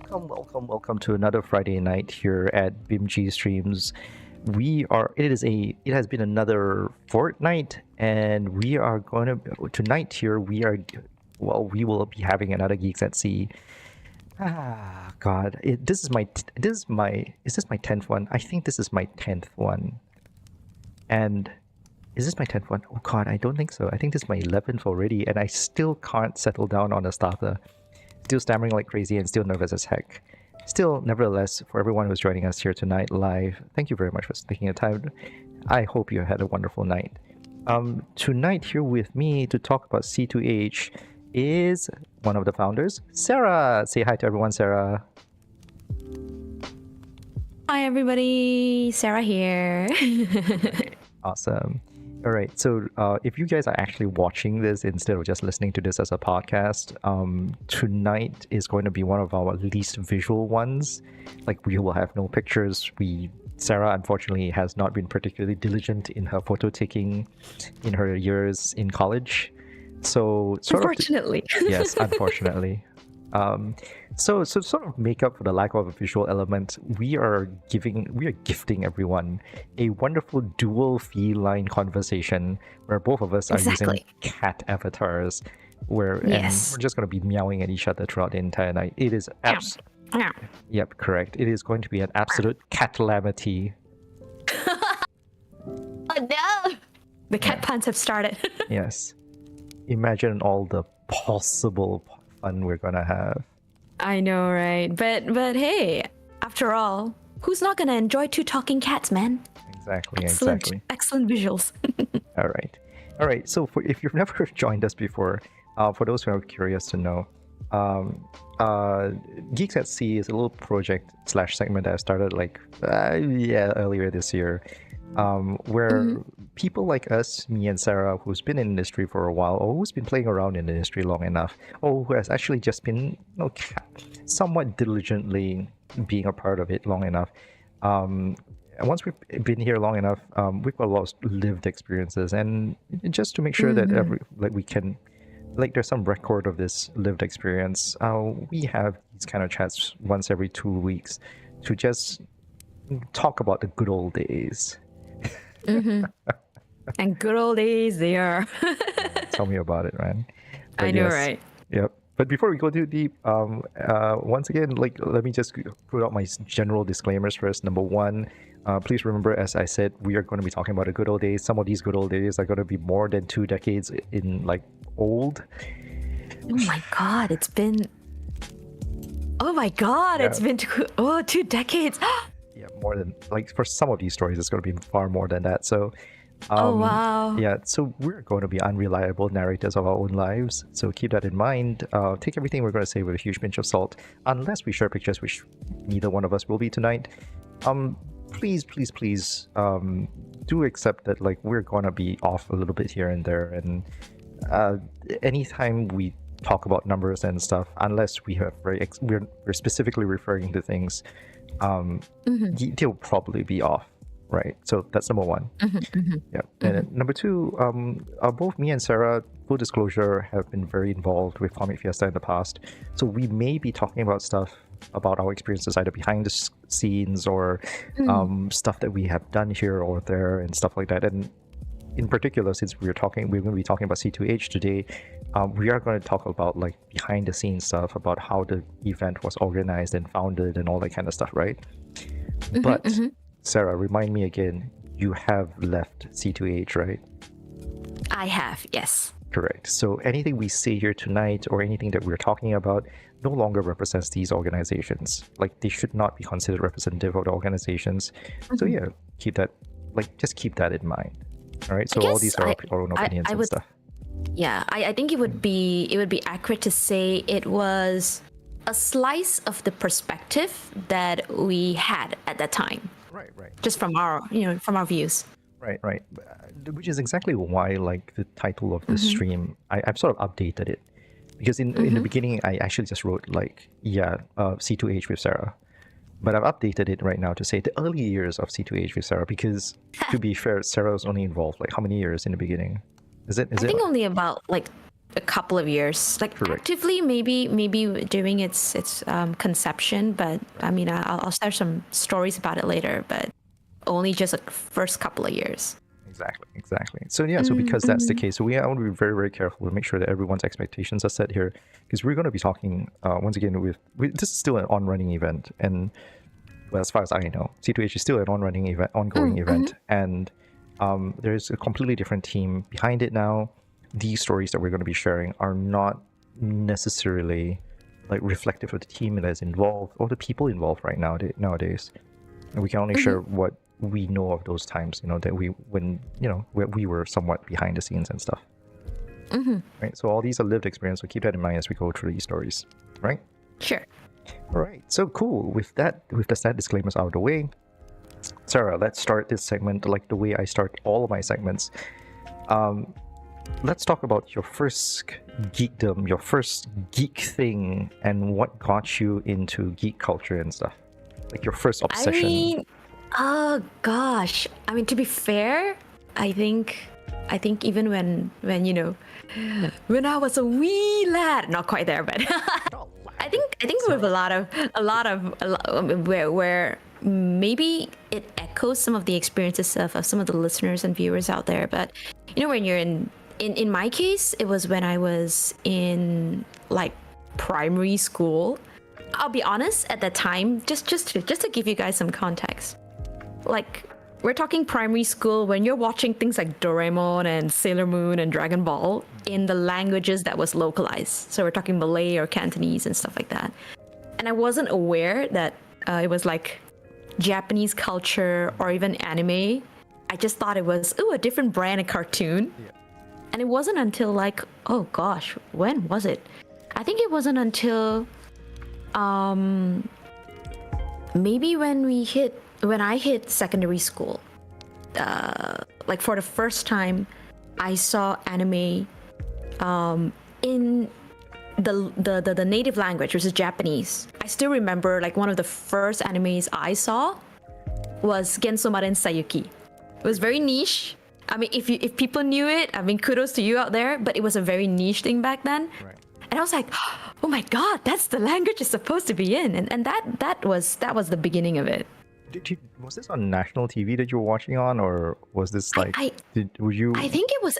welcome to another Friday night here at Bimji Streams. It has been another fortnight, and we are going to tonight here. We will be having another Geeks at Sea. Ah, God, is this my 10th one? I think this is my 10th one. And is this my 10th one? Oh God, I don't think so. I think this is my 11th already, and I still can't settle down on a starter. Still stammering like crazy and still nervous as heck. Still, nevertheless, for everyone who's joining us here tonight live, thank you very much for taking the time. I hope you had a wonderful night. Tonight here with me to talk about C2AGE is one of the founders, Sarah. Say hi to everyone, Sarah. Hi everybody, Sarah here. Awesome. All right, so if you guys are actually watching this instead of just listening to this as a podcast, tonight is going to be one of our least visual ones. Like, we will have no pictures. Sarah, unfortunately, has not been particularly diligent in her photo taking in her years in college. So, Unfortunately. Yes, unfortunately. So sort of make up for the lack of a visual element, we are gifting everyone a wonderful dual feline conversation where both of us are using cat avatars, and we're just going to be meowing at each other throughout the entire night. It is Yep, correct. It is going to be an absolute cat-lamity. Oh no! The cat puns have started. Yes. Imagine all the possible fun we're gonna have. I know, right? But hey, after all, who's not gonna enjoy two talking cats, man? Exactly. Excellent visuals. All right. So if you've never joined us before, for those who are curious to know, Geeks at Sea is a little project / segment that I started earlier this year, where people like us, me and Sarah, who's been in the industry for a while, or who's been playing around in the industry long enough, or who has actually just been somewhat diligently being a part of it long enough. And once we've been here long enough, we've got a lot of lived experiences, and just to make sure that there's some record of this lived experience, we have these kind of chats once every 2 weeks to just talk about the good old days. And good old days they are. Tell me about it, man. But I know, right? Yep. But before we go too deep, once again, let me just put out my general disclaimers first. Number one, please remember, as I said, we are going to be talking about the good old days. Some of these good old days are going to be more than 2 decades in old. Oh my God, it's been. Oh my God, it's been 2 decades. Yeah, more than for some of these stories, it's going to be far more than that. So. Oh wow. Yeah, so we're going to be unreliable narrators of our own lives. So keep that in mind. Take everything we're going to say with a huge pinch of salt, unless we share pictures, which neither one of us will be tonight. Please, do accept that we're going to be off a little bit here and there, and anytime we talk about numbers and stuff, unless we have we're specifically referring to things, they'll probably be off. Right, so that's number one. Yeah, and number two, both me and Sarah, full disclosure, have been very involved with Comic Fiesta in the past. So we may be talking about stuff about our experiences either behind the scenes or stuff that we have done here or there and stuff like that. And in particular, since we're going to be talking about C2AGE today, we are going to talk about behind the scenes stuff about how the event was organized and founded and all that kind of stuff, right? But Sarah, remind me again, you have left C2AGE, right? I have, yes. Correct. So anything we say here tonight or anything that we're talking about no longer represents these organizations. They should not be considered representative of the organizations. So yeah, keep that in mind. All right. So all these are our own opinions and stuff. Yeah, I think it would be accurate to say it was a slice of the perspective that we had at that time. Right. Just from our views. Right. Which is exactly why, the title of the stream, I've sort of updated it. Because in the beginning, I actually just wrote, C2AGE with Sarah. But I've updated it right now to say the early years of C2AGE with Sarah, because, to be fair, Sarah was only involved, how many years in the beginning? I think only about, a couple of years, like Correct. actively maybe during its conception. But I mean, I'll share some stories about it later, but only just the first couple of years. Exactly. So yeah, so because that's the case, so I want to be very, very careful to make sure that everyone's expectations are set here, because we're going to be talking once again this is still an on-running event, and well, as far as I know, C2AGE is still an ongoing event, and there's a completely different team behind it now. These stories that we're going to be sharing are not necessarily like reflective of the team that is involved or the people involved right now nowadays. And we can only share what we know of those times, that when we were somewhat behind the scenes and stuff. Right. So all these are lived experience. So keep that in mind as we go through these stories. Right. Sure. All right. So cool. With the sad disclaimers out of the way, Sarah, let's start this segment like the way I start all of my segments. Let's talk about your first geekdom, your first geek thing, and what got you into geek culture and stuff. Like your first obsession. I mean, oh gosh. I mean, to be fair, I think even when when I was a wee lad, not quite there, but I think with a lot of where maybe it echoes some of the experiences of some of the listeners and viewers out there. But when you're in my case, it was when I was in like primary school. I'll be honest, at that time, just to give you guys some context, like we're talking primary school when you're watching things like Doraemon and Sailor Moon and Dragon Ball in the languages that was localized. So we're talking Malay or Cantonese and stuff like that. And I wasn't aware that it was like Japanese culture or even anime. I just thought it was a different brand of cartoon. Yeah. And it wasn't until like, oh gosh, when was it? I think it wasn't until maybe when I hit secondary school, like for the first time I saw anime in the native language, which is Japanese. I still remember like one of the first animes I saw was Gensomaren Sayuki. It was very niche. I mean, if people knew it, I mean, kudos to you out there, but it was a very niche thing back then. Right. And I was like, oh my god, that's the language it's supposed to be in, and that was the beginning of it. Was this on national TV that you were watching on, or was this like? Were you? I think it was.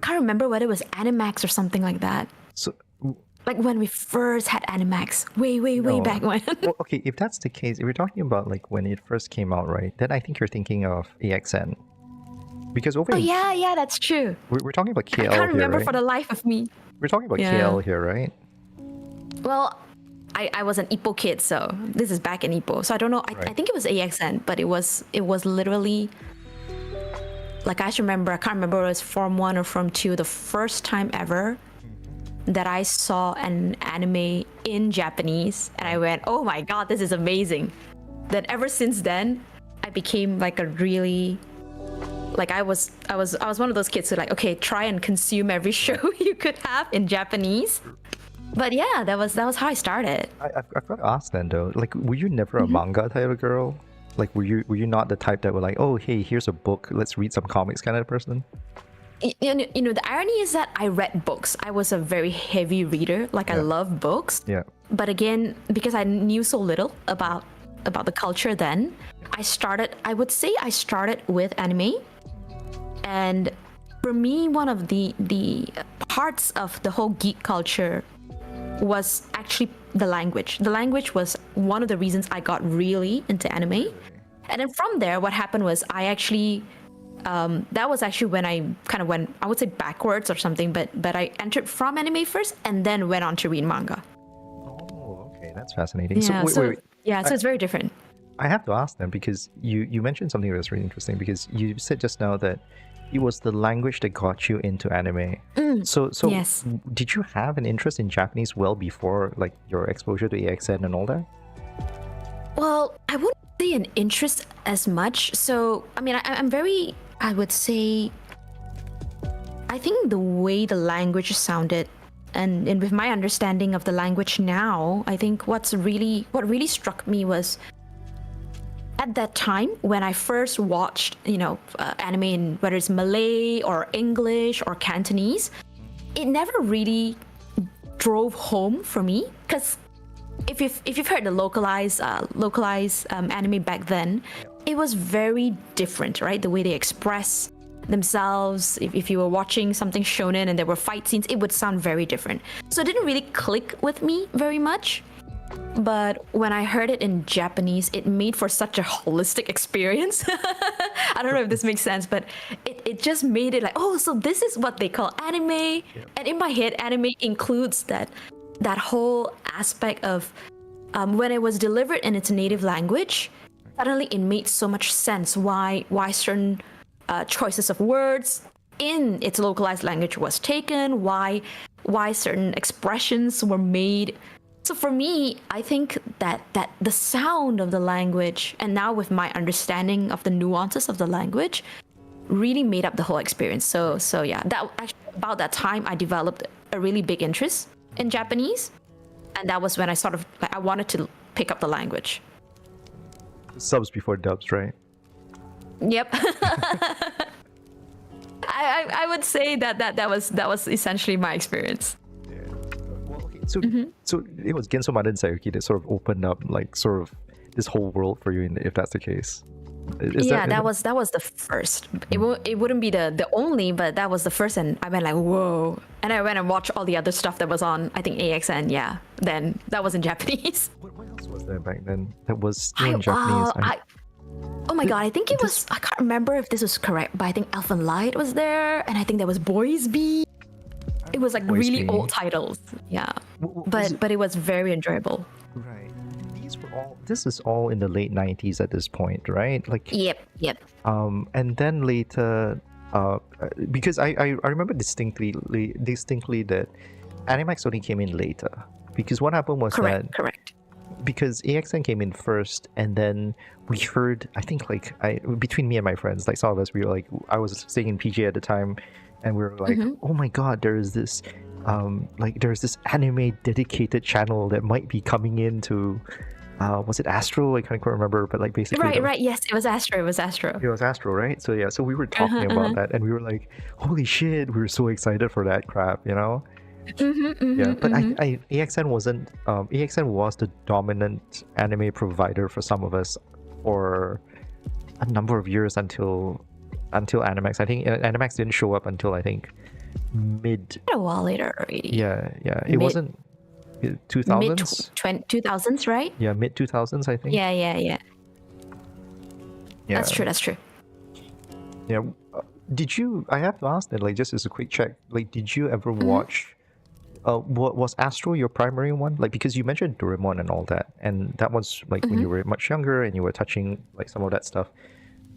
Can't remember whether it was Animax or something like that. So, like when we first had Animax, way back when. Well, okay, if that's the case, if you're talking about like when it first came out, right? Then I think you're thinking of AXN. Because over yeah, that's true. We're talking about KL here, I can't remember right? for the life of me. We're talking about KL here, right? Well, I was an Ipoh kid, so this is back in Ipoh. So I don't know. I think it was AXN, but it was literally like I can't remember whether it was Form 1 or Form 2, the first time ever that I saw an anime in Japanese, and I went, oh my god, this is amazing. Then ever since then, I became like a really like I was one of those kids who like, okay, try and consume every show you could have in Japanese. But yeah, that was how I started. I've got to ask then though, like, were you never a manga type of girl? Like, were you not the type that were like, oh hey, here's a book, let's read some comics kind of person? You know, the irony is that I read books. I was a very heavy reader. Like I love books. Yeah. But again, because I knew so little about the culture then, I would say I started with anime. And for me, one of the parts of the whole geek culture was actually the language. The language was one of the reasons I got really into anime. And then from there, what happened was I actually, that was actually when I kind of went, I would say backwards or something, but I entered from anime first and then went on to read manga. Oh, okay, that's fascinating. Yeah, so it's very different. I have to ask them because you mentioned something that's really interesting, because you said just now that it was the language that got you into anime. So yes. Did you have an interest in Japanese well before like your exposure to AXN and all that? Well, I wouldn't say an interest as much. So, I mean, I'm very, I would say, I think the way the language sounded and with my understanding of the language now, I think what really struck me was at that time when I first watched, anime in whether it's Malay or English or Cantonese, it never really drove home for me, because if you've heard the localized anime back then, it was very different, right? The way they express themselves. If you were watching something shonen and there were fight scenes, it would sound very different. So it didn't really click with me very much. But when I heard it in Japanese, it made for such a holistic experience. I don't know if this makes sense, but it just made it like, oh, so this is what they call anime. Yeah. And in my head, anime includes that whole aspect of when it was delivered in its native language, suddenly it made so much sense why certain choices of words in its localized language was taken, why certain expressions were made. So for me, I think that the sound of the language, and now with my understanding of the nuances of the language, really made up the whole experience. So yeah, that actually, about that time I developed a really big interest in Japanese, and that was when I sort of I wanted to pick up the language. Subs before dubs, right? Yep. I would say that was essentially my experience. So it was Genso Maden Sayuki that sort of opened up like sort of this whole world for you, if that's the case. That was the first. It wouldn't be the only, but that was the first, and I went like, whoa. And I went and watched all the other stuff that was on, I think, AXN. Yeah, then that was in Japanese. What else was there back then that was still in Japanese? Oh my god, I think it was, I can't remember if this was correct, but I think Elfen Light was there, and I think there was Boys Bee. It was like really old titles, yeah. But it was very enjoyable. Right. This is all in the late 90s at this point, right? Like. Yep. And then later, because I remember distinctly that Animax only came in later. Because what happened was correct. Because AXN came in first, and then we heard, I think between me and my friends, like some of us, we were like, I was staying in PJ at the time, and we were like, oh my god, there's this anime dedicated channel that might be coming into, was it Astro? I can't quite remember, but like basically right, yes, it was Astro. It was Astro, right? So yeah, so we were talking about that, and we were like, holy shit, we were so excited for that crap, you know? But AXN wasn't. AXN was the dominant anime provider for some of us for a number of years until Animax. I think Animax didn't show up until I think mid. A while later already. Yeah. It wasn't 2000s. Mid 2000s, right? Yeah, mid 2000s, I think. Yeah. That's true. Yeah. Did you? I have to ask that, like, just as a quick check. Like, did you ever watch? Was Astro your primary one? Like, because you mentioned Doraemon and all that, and that was like when you were much younger and you were touching like some of that stuff.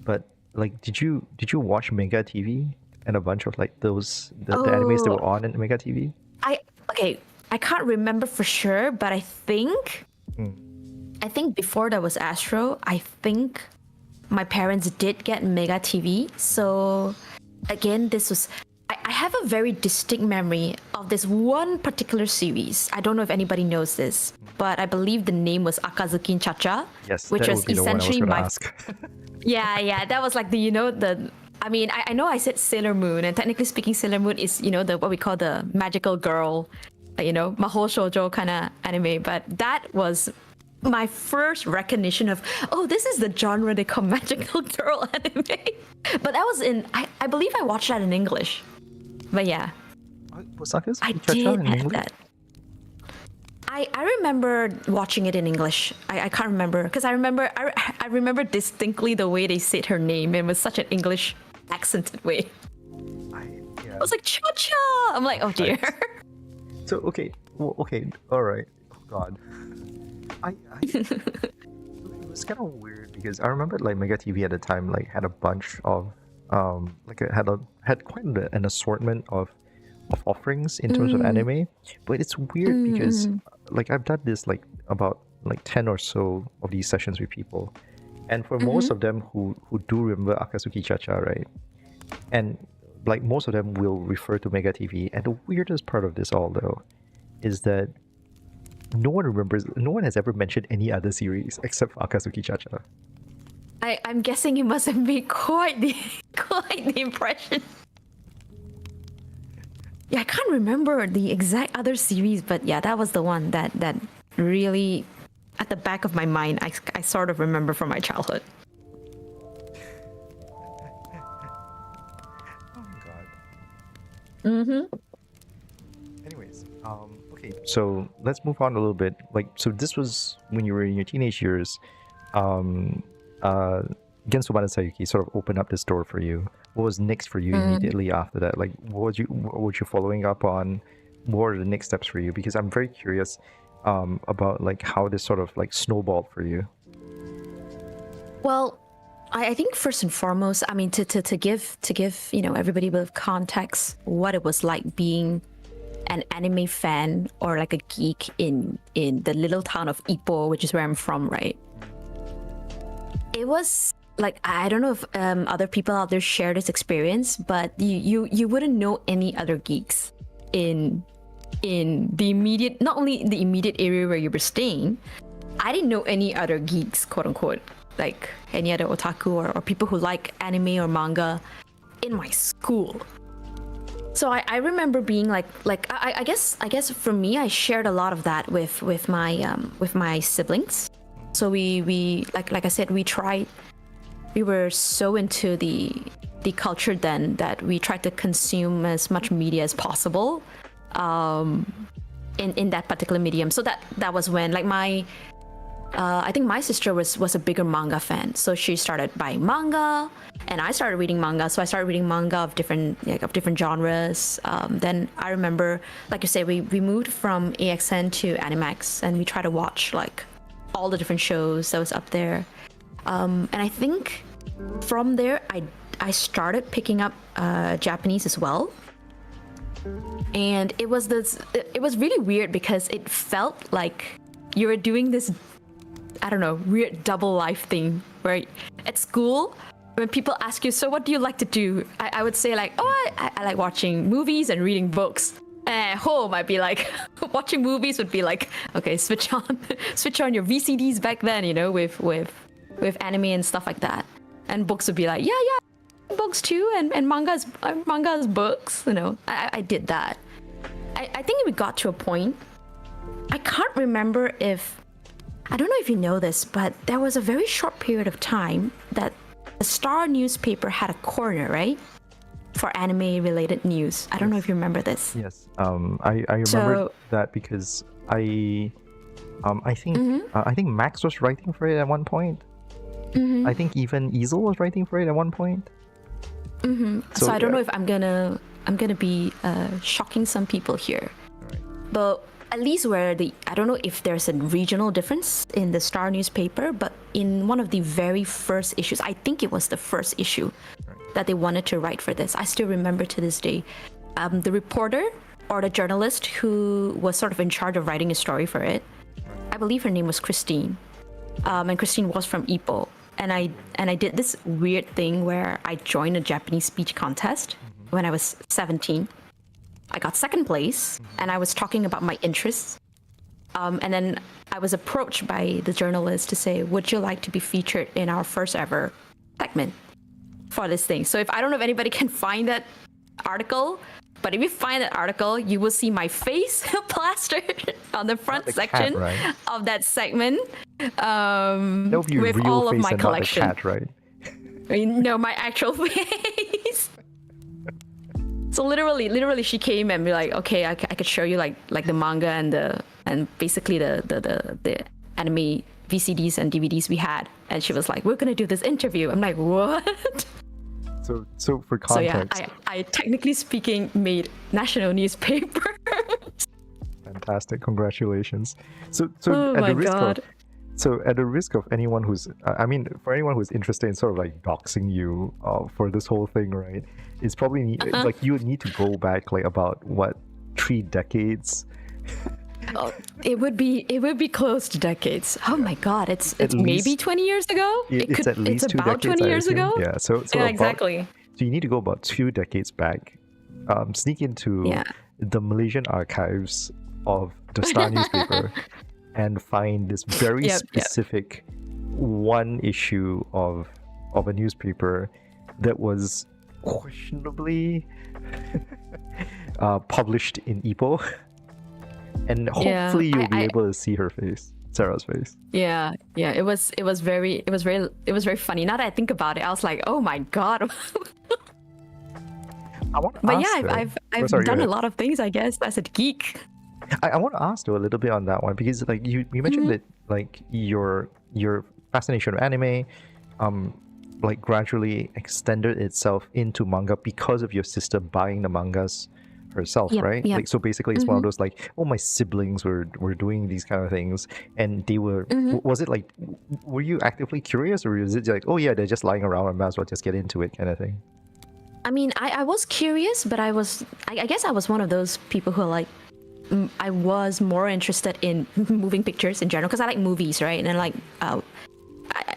But like, did you watch Mega TV and a bunch of like those the animes that were on in Mega TV? I can't remember for sure, but I think before that was Astro, I think my parents did get Mega TV. So again, this was. I have a very distinct memory of this one particular series. I don't know if anybody knows this, but I believe the name was Akazuki Cha-Cha. Yes, which was essentially my. Ask. Yeah, that was like the. I mean, I know I said Sailor Moon, and technically speaking, Sailor Moon is the what we call the magical girl, mahou shoujo kind of anime. But that was my first recognition of, this is the genre they call magical girl anime. But that was I believe I watched that in English. But yeah, I did have that. I remember watching it in English. I can't remember because I remember distinctly the way they said her name. It was such an English accented way. I was like Cha-Cha. I'm like, oh dear. So okay, all right. Oh god, it was kind of weird because I remember like Mega TV at the time like had a bunch of had quite an assortment of offerings in terms of anime, but it's weird because like I've done this like about like 10 or so of these sessions with people, and for most of them who do remember Akatsuki Cha-Cha, right, and like most of them will refer to Mega TV, and the weirdest part of this all though is that no one has ever mentioned any other series except for Akatsuki Cha-Cha. I'm guessing it must have made quite the impression. yeah, I can't remember the exact other series, but yeah, that was the one that really, at the back of my mind, I sort of remember from my childhood. Oh God. Mm-hmm. Anyways, okay, so let's move on a little bit. Like, so this was when you were in your teenage years. Um, uh, Genso Sayuki sort of opened up this door for you. What was next for you immediately after that? Like, what were you following up on? What were the next steps for you? Because I'm very curious, about like how this sort of like snowballed for you. Well, I think first and foremost, I mean, to give everybody a bit of context, what it was like being an anime fan or like a geek in the little town of Ipoh, which is where I'm from, right? It was like, I don't know if other people out there share this experience, but you wouldn't know any other geeks in the immediate, not only the immediate area where you were staying. I didn't know any other geeks, quote unquote, like any other otaku or people who like anime or manga in my school. So I remember being like I guess for me, I shared a lot of that with my siblings. So we like I said, we were so into the culture then that we tried to consume as much media as possible in that particular medium. So that was when like I think my sister was a bigger manga fan, so she started buying manga, and I started reading manga. So I started reading manga of different genres. Then I remember, like you say, we moved from AXN to Animax, and we tried to watch like all the different shows that was up there. And I think from there, I started picking up Japanese as well. And it was really weird because it felt like you were doing this, I don't know, weird double life thing where at school, when people ask you, so what do you like to do? I would say like, oh, I like watching movies and reading books. And at home, I'd be like, watching movies would be like, okay, switch on your VCDs back then, with anime and stuff like that. And books would be like, yeah, books too, and manga's books, I did that. I think we got to a point, I can't remember if, I don't know if you know this, but there was a very short period of time that the Star newspaper had a corner, right? For anime related news. I don't know if you remember this. Yes. I remember that because I think Max was writing for it at one point. I think even Easel was writing for it at one point. So I don't know if I'm gonna be shocking some people here, but at least I don't know if there's a regional difference in the Star newspaper, but in one of the very first issues, I think it was the first issue that they wanted to write for this. I still remember to this day, the reporter or the journalist who was sort of in charge of writing a story for it, I believe her name was Christine, and Christine was from Ipoh. And I did this weird thing where I joined a Japanese speech contest when I was 17. I got second place, and I was talking about my interests. And then I was approached by the journalist to say, would you like to be featured in our first ever segment for this thing? So I don't know if anybody can find that article, but if you find that article, you will see my face plastered on the front section of that segment with all of my collection. Cat, right? No, my actual face. So literally, she came and be like, okay, I could show you like the manga and basically the anime VCDs and DVDs we had, and she was like, we're gonna do this interview. I'm like, what? So for context, so yeah, I technically speaking made national newspaper. Fantastic, congratulations. So oh my God. So at the risk of anyone who's, for anyone who's interested in sort of like doxing you for this whole thing, right? It's probably like you would need to go back like about 3 decades. Oh, it would be close to decades. Oh my God, it's maybe 20 years ago. It's at least it's 2 about decades, 20 years ago. Yeah, so yeah, exactly. So you need to go about 2 decades back, sneak into the Malaysian archives of the Star newspaper, and find this very specific one issue of a newspaper that was questionably published in Ipo, and Yeah, hopefully you'll be able to see her face, Sarah's face. yeah. It was very funny. Now that I think about it, I was like, oh my god. I want to But ask yeah, though- I've sorry, go done a ahead. lot of things, I guess, as a geek. I want to ask though a little bit on that one, because like you mentioned that like your fascination with anime like gradually extended itself into manga because of your sister buying the mangas herself, Yep, right? yep. Like, so basically it's one of those like, oh, my siblings were doing these kind of things, and they were was it like, were you actively curious, or was it like, oh yeah, they're just lying around, I might as well just get into it kind of thing? I mean, I was curious, but I guess I was one of those people who are like, I was more interested in moving pictures in general, because I like movies, right? And like,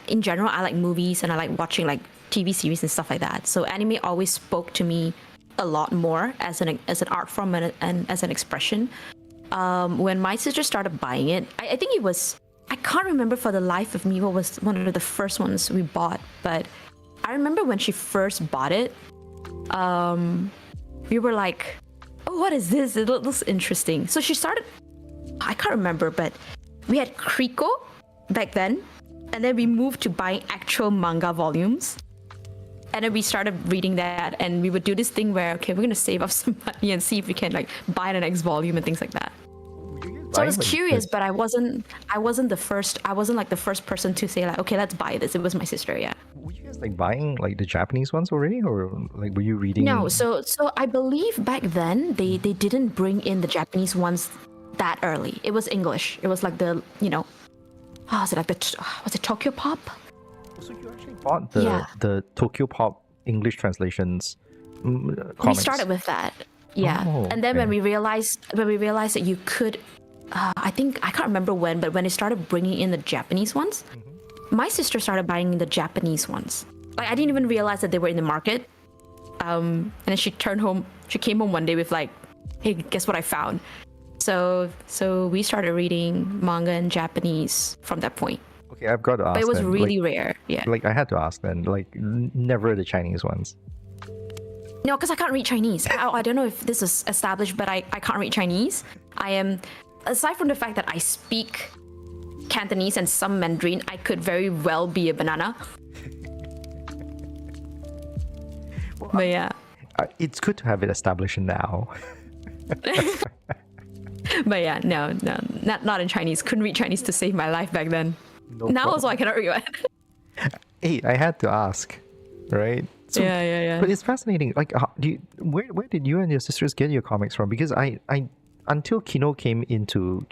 in general, I like movies and I like watching like TV series and stuff like that. So anime always spoke to me a lot more as an art form and as an expression. When my sister started buying it, I think it was, I can't remember for the life of me what was one of the first ones we bought, but I remember when she first bought it, we were like, oh, what is this? It looks interesting. So she started, I can't remember, but we had Kriko back then, and then we moved to buying actual manga volumes. And then we started reading that, and we would do this thing where, okay, we're gonna save up some money and see if we can like buy the next volume and things like that. So I was curious, but I wasn't the first. I wasn't like the first person to say like, okay, let's buy this. It was my sister, yeah. Were you guys like buying like the Japanese ones already, or like were you reading? No, so I believe back then they didn't bring in the Japanese ones that early. It was English. It was like the, you know, was it like was it Tokyo Pop? So you actually bought the Tokyo Pop English translations comics? We started with that, yeah. Oh, and then okay. when we realized that you could, I think I can't remember when, but when they started bringing in the Japanese ones, my sister started buying the Japanese ones. Like I didn't even realize that they were in the market. And then she came home one day with like, hey, guess what I found? So we started reading manga in Japanese from that point. Okay, I've got to ask. But it was then, really rare, yeah. Like I had to ask then, like never the Chinese ones. No, because I can't read Chinese. I don't know if this is established, but I can't read Chinese. I am, aside from the fact that I speak Cantonese and some Mandarin, I could very well be a banana. Well, but yeah. It's good to have it established now. But yeah, no, not in Chinese. Couldn't read Chinese to save my life back then. No now problem. also I cannot read it. Hey, I had to ask, right? So, Yeah. But it's fascinating. Like, where did you and your sisters get your comics from? Because I until Kino came into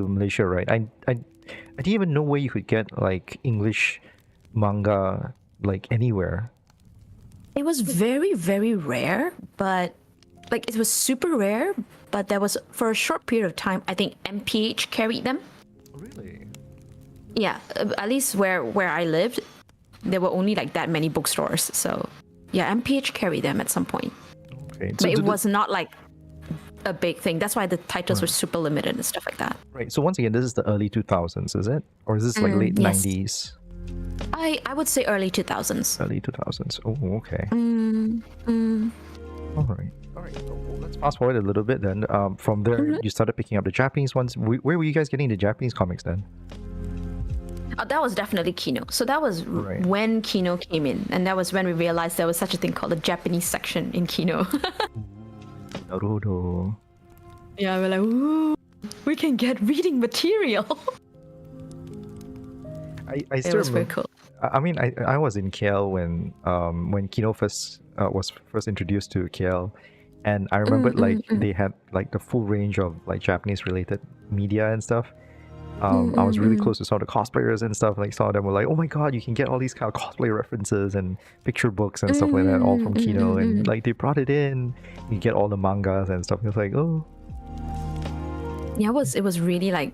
Malaysia, right? I didn't even know where you could get like English manga like anywhere. It was very, very rare, but like it was super rare. But there was, for a short period of time, I think MPH carried them. Really? Yeah, at least where I lived, there were only like that many bookstores. So yeah, MPH carried them at some point. Okay. But it was not like a big thing. That's why the titles were super limited and stuff like that. Right. So once again, this is the early 2000s, is it? Or is this like late yes. 90s? I would say early 2000s. Early 2000s. Oh, okay. All right. Well, let's fast forward a little bit then. From there, you started picking up the Japanese ones. Where were you guys getting the Japanese comics then? That was definitely Kino. So that was Right. when Kino came in. And that was when we realized there was such a thing called the Japanese section in Kino. Naruto. Yeah, we're like, ooh, we can get reading material. I still It was very remember. cool. I mean, I was in KL when Kino first was first introduced to KL, and I remember like they had like the full range of like Japanese related media and stuff. I was really close to some of the cosplayers and stuff. Like some of them were like, "Oh my god, you can get all these kind of cosplay references and picture books and stuff like that, all from Kino." And like they brought it in, you get all the mangas and stuff. It's like, oh, Yeah, it was really like,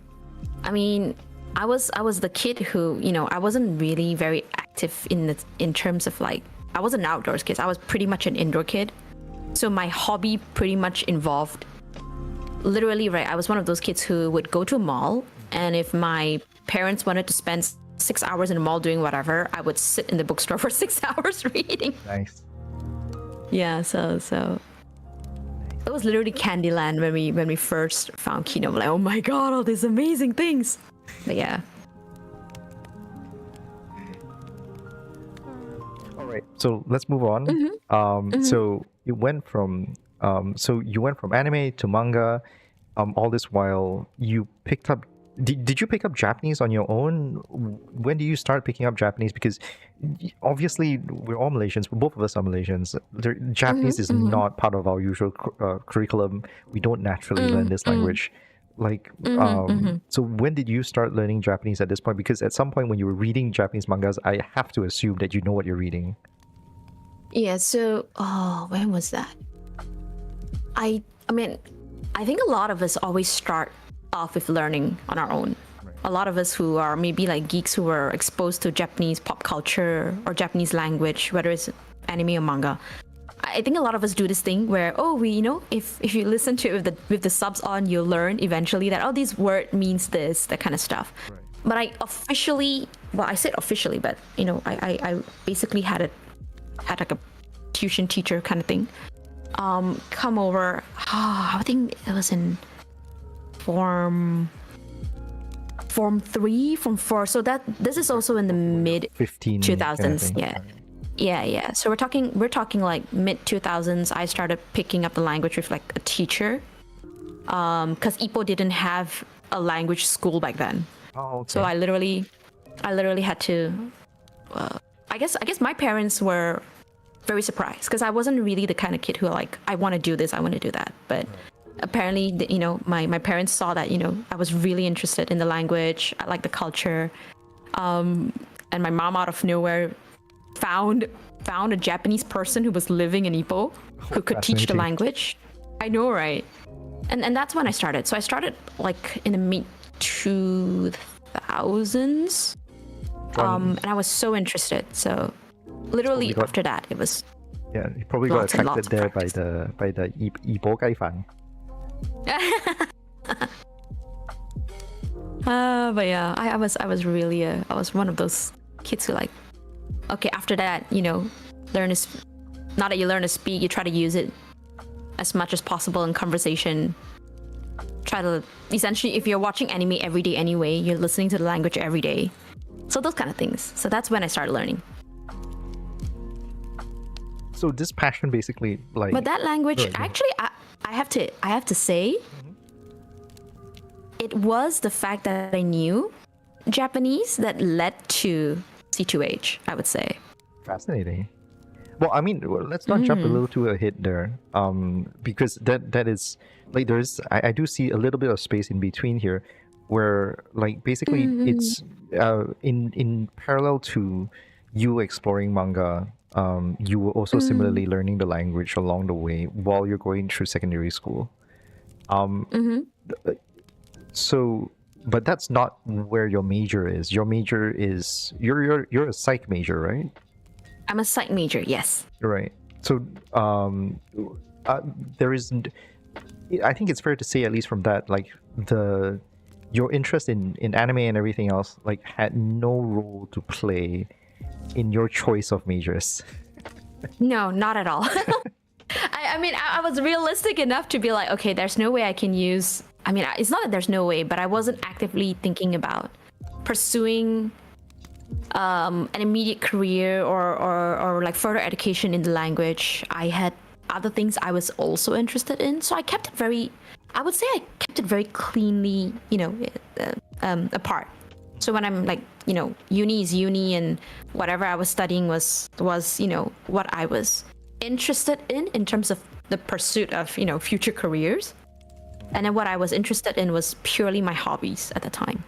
I mean, I was the kid who, you know, I wasn't really very active in terms of like, I wasn't an outdoors kid. I was pretty much an indoor kid. So my hobby pretty much involved, literally, right, I was one of those kids who would go to a mall, and if my parents wanted to spend 6 hours in the mall doing whatever, I would sit in the bookstore for 6 hours reading. nice. Yeah, so it was literally Candyland when we first found Kino. I'm like, oh my god, all these amazing things. But yeah. All right, so let's move on. So you went from anime to manga. All this while you picked up. Did you pick up Japanese on your own? When do you start picking up Japanese? Because obviously we're all Malaysians. Both of us are Malaysians. Japanese is not part of our usual curriculum. We don't naturally learn this language. Like, so when did you start learning Japanese at this point? Because at some point when you were reading Japanese mangas, I have to assume that you know what you're reading. Yeah. So, when was that? I mean, I think a lot of us always start off with learning on our own. Right. A lot of us who are maybe like geeks who were exposed to Japanese pop culture or Japanese language, whether it's anime or manga. I think a lot of us do this thing where, if you listen to it with the subs on, you'll learn eventually that, this word means this, that kind of stuff. Right. But I said officially, but I basically had like a tuition teacher kind of thing come over. I think it was in form 3, form 4. So this is also in the mid 2000s. Kind of yeah. So we're talking like mid 2000s. I started picking up the language with like a teacher, because Ipoh didn't have a language school back then. Oh, okay. So I literally had to. I guess my parents were very surprised because I wasn't really the kind of kid who like, I want to do this, I want to do that, but. Right. Apparently, my parents saw that, I was really interested in the language. I like the culture. And my mom out of nowhere found a Japanese person who was living in Ipoh who could teach the language. I know, right? And that's when I started. So I started like in the mid 2000s. And I was so interested. So literally after that, it was. Yeah, you probably got attracted there by the Ipoh Kaifan. But yeah, I was really I was one of those kids who like, okay, after that, not that you learn to speak, you try to use it as much as possible in conversation. Try to essentially, if you're watching anime every day anyway, you're listening to the language every day. So those kind of things. So that's when I started learning. So this passion basically like. But that language actually. I have to say, it was the fact that I knew Japanese that led to C2AGE, I would say. Fascinating. Well, I mean, let's not jump a little too ahead there, because that is like I do see a little bit of space in between here, where like basically it's in parallel to you exploring manga. You were also similarly learning the language along the way while you're going through secondary school. So, but that's not where your major is. Your major is you're a psych major, right? I'm a psych major, yes. Right. So, there isn't. I think it's fair to say, at least from that, like your interest in anime and everything else, like had no role to play in your choice of majors. No, not at all. I mean, I was realistic enough to be like, okay, there's no way I can use. I mean, it's not that there's no way, but I wasn't actively thinking about pursuing an immediate career or like further education in the language. I had other things I was also interested in, so I kept it very. I would say I kept it very cleanly, apart. So when I'm like, uni is uni, and whatever I was studying was what I was interested in terms of the pursuit of, future careers. And then what I was interested in was purely my hobbies at the time.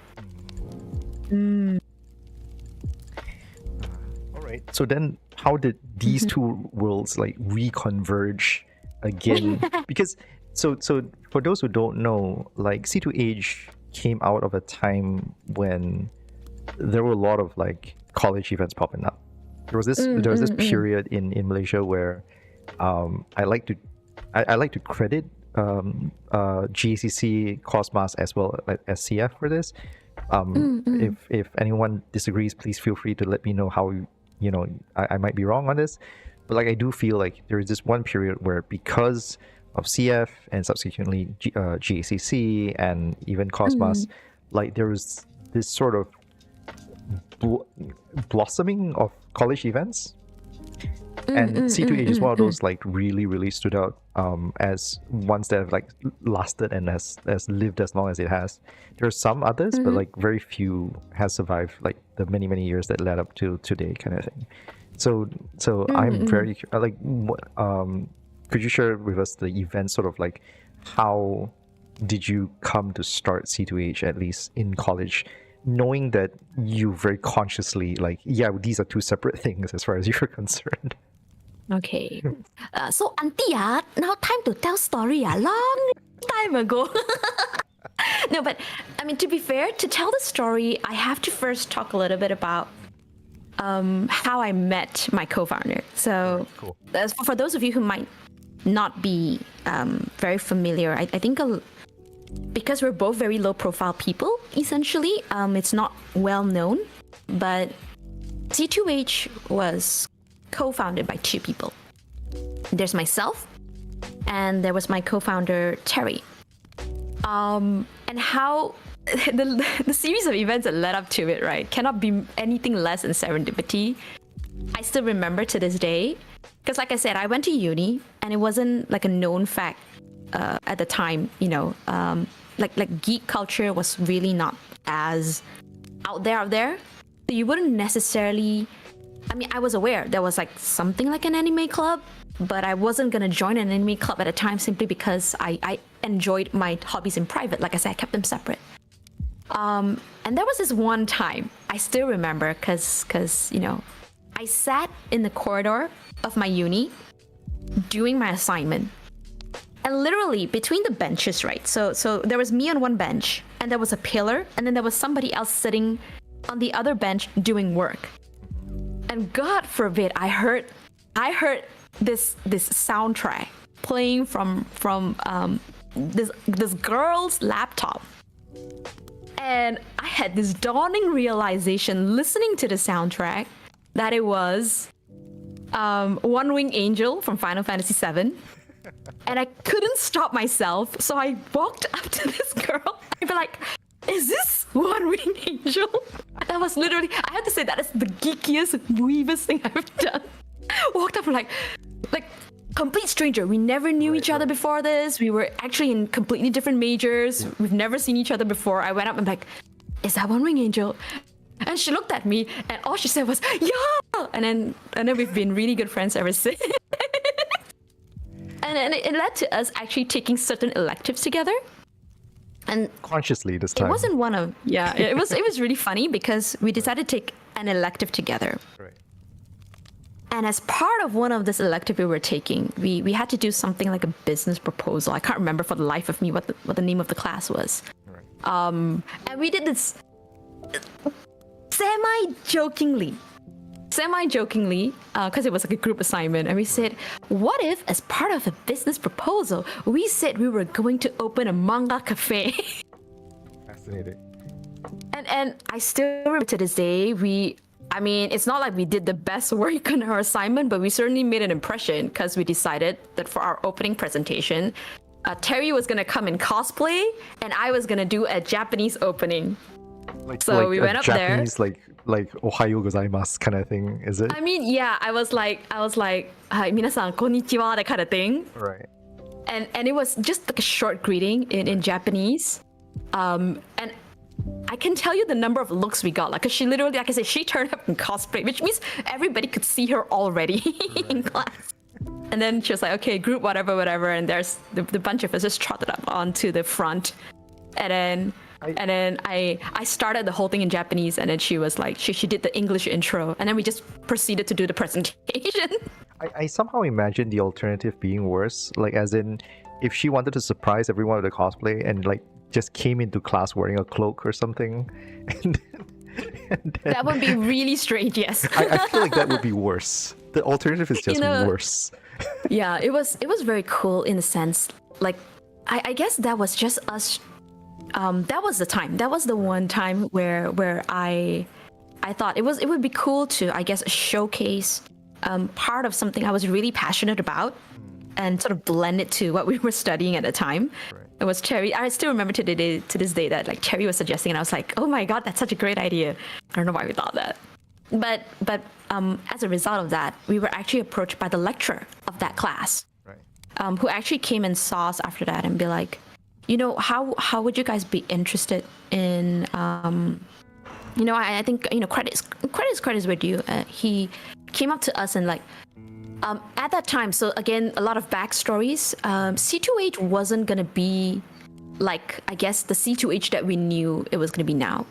All right. So then how did these two worlds like reconverge again? Because so for those who don't know, like C2AGE came out of a time when there were a lot of like college events popping up. There was this period in Malaysia where I like to credit GACC, Cosmas as well as S.E.A for this. If anyone disagrees, please feel free to let me know how I might be wrong on this. But like I do feel like there is this one period where because of CF and subsequently GACC and even Cosmos, like there was this sort of blossoming of college events. And C2AGE is one of those like really stood out as ones that have like lasted and has lived as long as it has. There are some others, but like very few has survived like the many years that led up to today kind of thing. So I'm very like could you share with us the event, sort of like how did you come to start C2AGE, at least in college, knowing that you very consciously like, yeah, these are two separate things as far as you're concerned? Okay. So auntie, now time to tell story, long time ago. No, but I mean, to be fair, to tell the story, I have to first talk a little bit about how I met my co-founder. So Cool. For those of you who might not be very familiar, I think because we're both very low profile people, essentially, it's not well known, but C2AGE was co-founded by two people. There's myself, and there was my co-founder Terry. And how the series of events that led up to it, right, cannot be anything less than serendipity. I still remember to this day, because like I said, I went to uni, and it wasn't like a known fact at the time, you know, like geek culture was really not as out there. So you wouldn't necessarily, I mean, I was aware there was like something like an anime club, but I wasn't gonna join an anime club at a time simply because I enjoyed my hobbies in private. Like I said, I kept them separate. And there was this one time, I still remember, cause you know, I sat in the corridor of my uni doing my assignment. And literally between the benches, right? So there was me on one bench, and there was a pillar, and then there was somebody else sitting on the other bench doing work. And God forbid, I heard this soundtrack playing from this girl's laptop. And I had this dawning realization listening to the soundtrack that it was One Wing Angel from Final Fantasy VII. And I couldn't stop myself, so I walked up to this girl. I'd be like, is this One Wing Angel? That was literally, I have to say, that is the geekiest, weebest thing I've done. Walked up and like complete stranger. We never knew each other before this. We were actually in completely different majors. We've never seen each other before. I went up and like, is that One Wing Angel? And she looked at me, and all she said was, yeah! And then we've been really good friends ever since. And it led to us actually taking certain electives together. And consciously this time. It wasn't one of, yeah, it was really funny because we decided to take an elective together. Right. And as part of one of this elective we were taking, we had to do something like a business proposal. I can't remember for the life of me what the name of the class was. Right. And we did this semi-jokingly, because it was like a group assignment, and we said, what if as part of a business proposal, we said we were going to open a manga cafe? Fascinating. And I still remember to this day, I mean, it's not like we did the best work on our assignment, but we certainly made an impression because we decided that for our opening presentation, Terry was going to come in cosplay, and I was going to do a Japanese opening. So we went up Japanese, there. like Ohayo gozaimasu kind of thing, is it? I mean, yeah, I was like, "Hi, minasan konnichiwa," that kind of thing. Right. And it was just like a short greeting in Japanese. And I can tell you the number of looks we got. Like, 'cause she literally, like I said, she turned up in cosplay, which means everybody could see her already in class. And then she was like, okay, group whatever, and there's the bunch of us just trotted up onto the front. And then I started the whole thing in Japanese, and then she was like, she did the English intro, and then we just proceeded to do the presentation. I somehow imagine the alternative being worse, like as in if she wanted to surprise everyone with a cosplay and like just came into class wearing a cloak or something, and then that would be really strange. Yes. I feel like that would be worse. The alternative is just worse. Yeah, it was very cool in the sense, like I guess that was just us. That was the time. That was the one time where I thought it would be cool to, I guess, showcase part of something I was really passionate about, and sort of blend it to what we were studying at the time. Right. It was Cherry. I still remember to this day that like Cherry was suggesting, and I was like, oh my god, that's such a great idea. I don't know why we thought that. But as a result of that, we were actually approached by the lecturer of that class, Right. who actually came and saw us after that and be like, you know, how would you guys be interested in, you know, I think, you know, credits were due. He came up to us and like, at that time, so again, a lot of backstories. C2AGE wasn't gonna be like, I guess, the C2AGE that we knew it was gonna be now,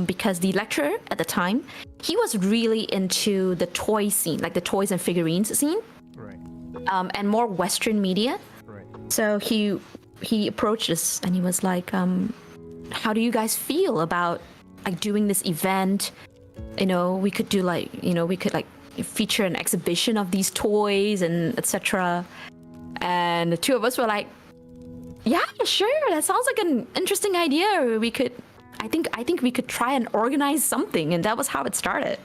because the lecturer at the time, he was really into the toy scene, like the toys and figurines scene, Right. and more Western media. Right. So he approached us and he was like, how do you guys feel about like doing this event? You know, we could do like, you know, we could like feature an exhibition of these toys and etc. And the two of us were like, yeah, sure, that sounds like an interesting idea. We could, I think we could try and organize something. And that was how it started.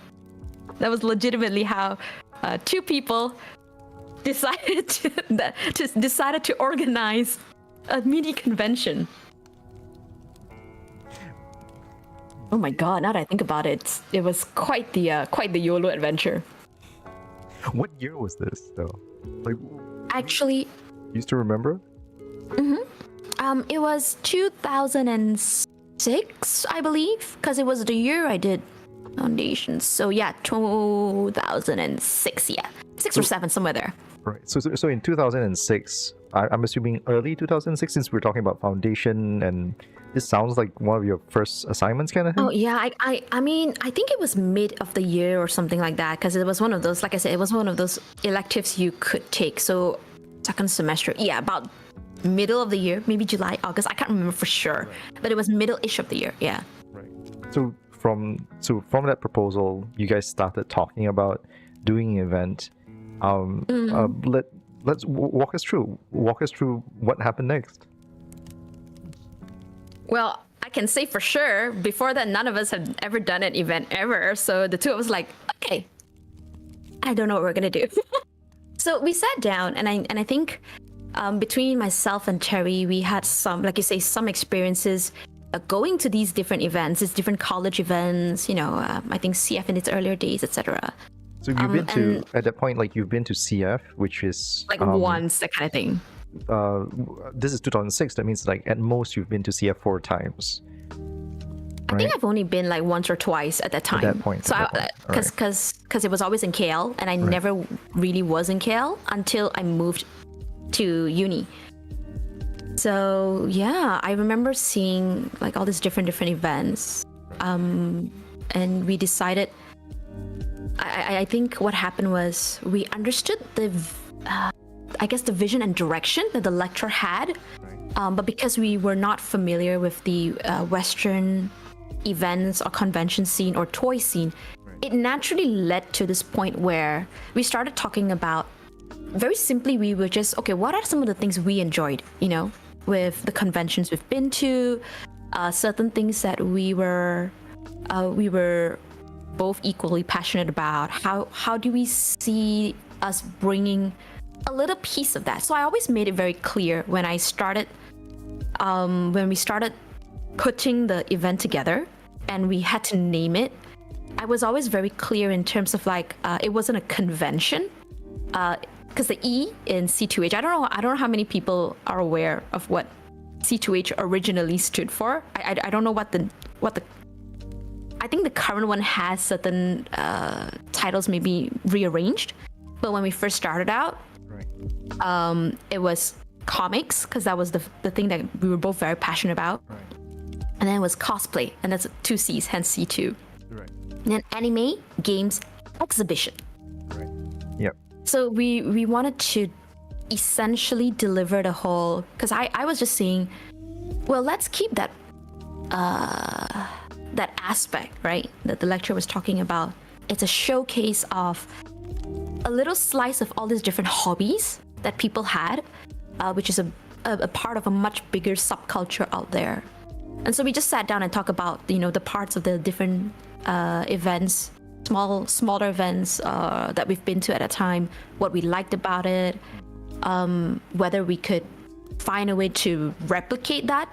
That was legitimately how two people decided to organize a mini convention. Oh my god! Now that I think about it, it was quite the YOLO adventure. What year was this though? Like, Actually, you still remember? it was 2006, I believe, because it was the year I did foundations. So yeah, 2006. Yeah, 6 or 7, somewhere there. Right. So in 2006, I'm assuming early 2006, since we're talking about foundation, and this sounds like one of your first assignments kind of thing. Oh yeah, I mean, I think it was mid of the year or something like that, because it was one of those, like I said, it was one of those electives you could take. So second semester, yeah, about middle of the year, maybe July, August, I can't remember for sure, but it was middle-ish of the year, yeah. Right. So from that proposal, you guys started talking about doing an event. Let's walk us through what happened next. Well, I can say for sure, before that, none of us had ever done an event ever. So the two of us like, okay, I don't know what we're gonna do. So we sat down, and I think between myself and Terry, we had some, like you say, some experiences going to these different events, these different college events. You know, I think CF in its earlier days, etc. So you've been to, at that point, like you've been to CF, which is like once, that kind of thing. This is 2006. That means like at most you've been to CF 4 times. I think I've only been like once or twice at that time. At that point. So because it was always in KL, and I never really was in KL until I moved to uni. So yeah, I remember seeing like all these different events, and we decided. I think what happened was we understood the vision and direction that the lecturer had, but because we were not familiar with the Western events or convention scene or toy scene, it naturally led to this point where we started talking about, very simply, we were just, okay, what are some of the things we enjoyed, you know, with the conventions we've been to, certain things that we were both equally passionate about. How do we see us bringing a little piece of that? So I always made it very clear when I started, when we started putting the event together and we had to name it, I was always very clear in terms of like, it wasn't a convention, because the E in C2AGE, I don't know how many people are aware of what C2AGE originally stood for. I don't know what the I think the current one has certain titles maybe rearranged, but when we first started out, it was comics, because that was the thing that we were both very passionate about, and then it was cosplay, and that's 2 C's, hence C2. And then anime, games, exhibition. Yep. So we wanted to essentially deliver the whole, because I was just saying, well, let's keep that that aspect, right, that the lecturer was talking about. It's a showcase of a little slice of all these different hobbies that people had, which is a part of a much bigger subculture out there. And so we just sat down and talked about, you know, the parts of the different events, smaller events that we've been to at a time, what we liked about it, whether we could find a way to replicate that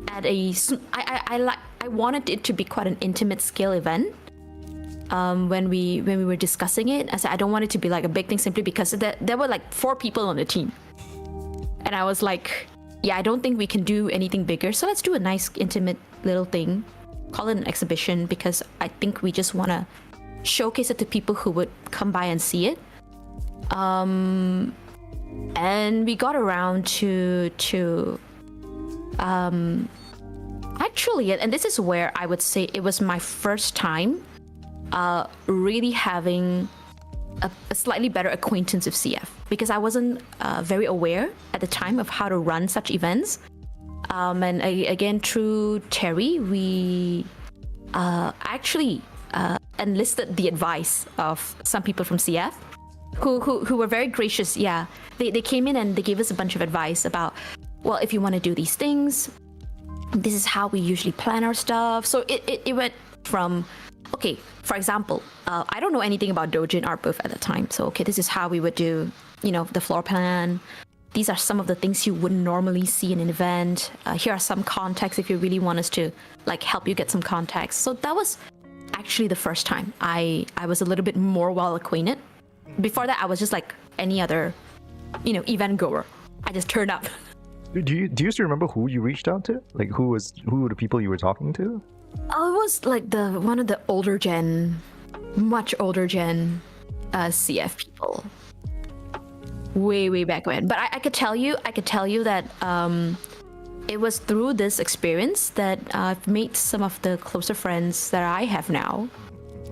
at I wanted it to be quite an intimate scale event. When we were discussing it, I said I don't want it to be like a big thing simply because there were like 4 people on the team, and I was like, yeah, I don't think we can do anything bigger, so let's do a nice intimate little thing, call it an exhibition, because I think we just want to showcase it to people who would come by and see it. And we got around to actually, and this is where I would say it was my first time really having a slightly better acquaintance with CF, because I wasn't very aware at the time of how to run such events. And again, through Terry, we actually enlisted the advice of some people from CF who were very gracious. Yeah, they came in and they gave us a bunch of advice about, well, if you want to do these things, this is how we usually plan our stuff. So it went from, okay, for example, I don't know anything about Dojin art booth at the time. So, okay, this is how we would do, the floor plan. These are some of the things you wouldn't normally see in an event. Here are some context if you really want us to help you get some context. So that was actually the first time I was a little bit more well acquainted. Before that, I was just like any other, event goer. I just turned up. Do you still remember who you reached out to? Like who were the people you were talking to? Oh, it was like one of the much older gen CF people. Way back when. But I could tell you that it was through this experience that I've made some of the closer friends that I have now.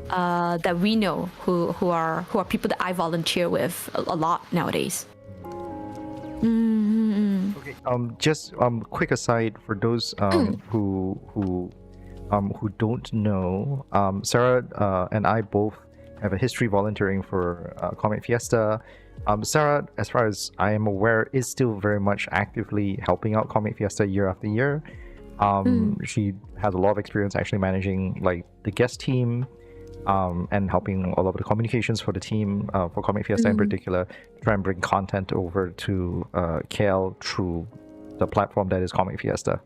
That we know who are people that I volunteer with a lot nowadays. Mm-hmm. Okay. Just quick aside for those who don't know, Sarah and I both have a history volunteering for Comic Fiesta. Sarah, as far as I am aware, is still very much actively helping out Comic Fiesta year after year. She has a lot of experience actually managing the guest team, and helping all of the communications for the team, for Comic Fiesta in particular, try and bring content over to KL through the platform that is Comic Fiesta.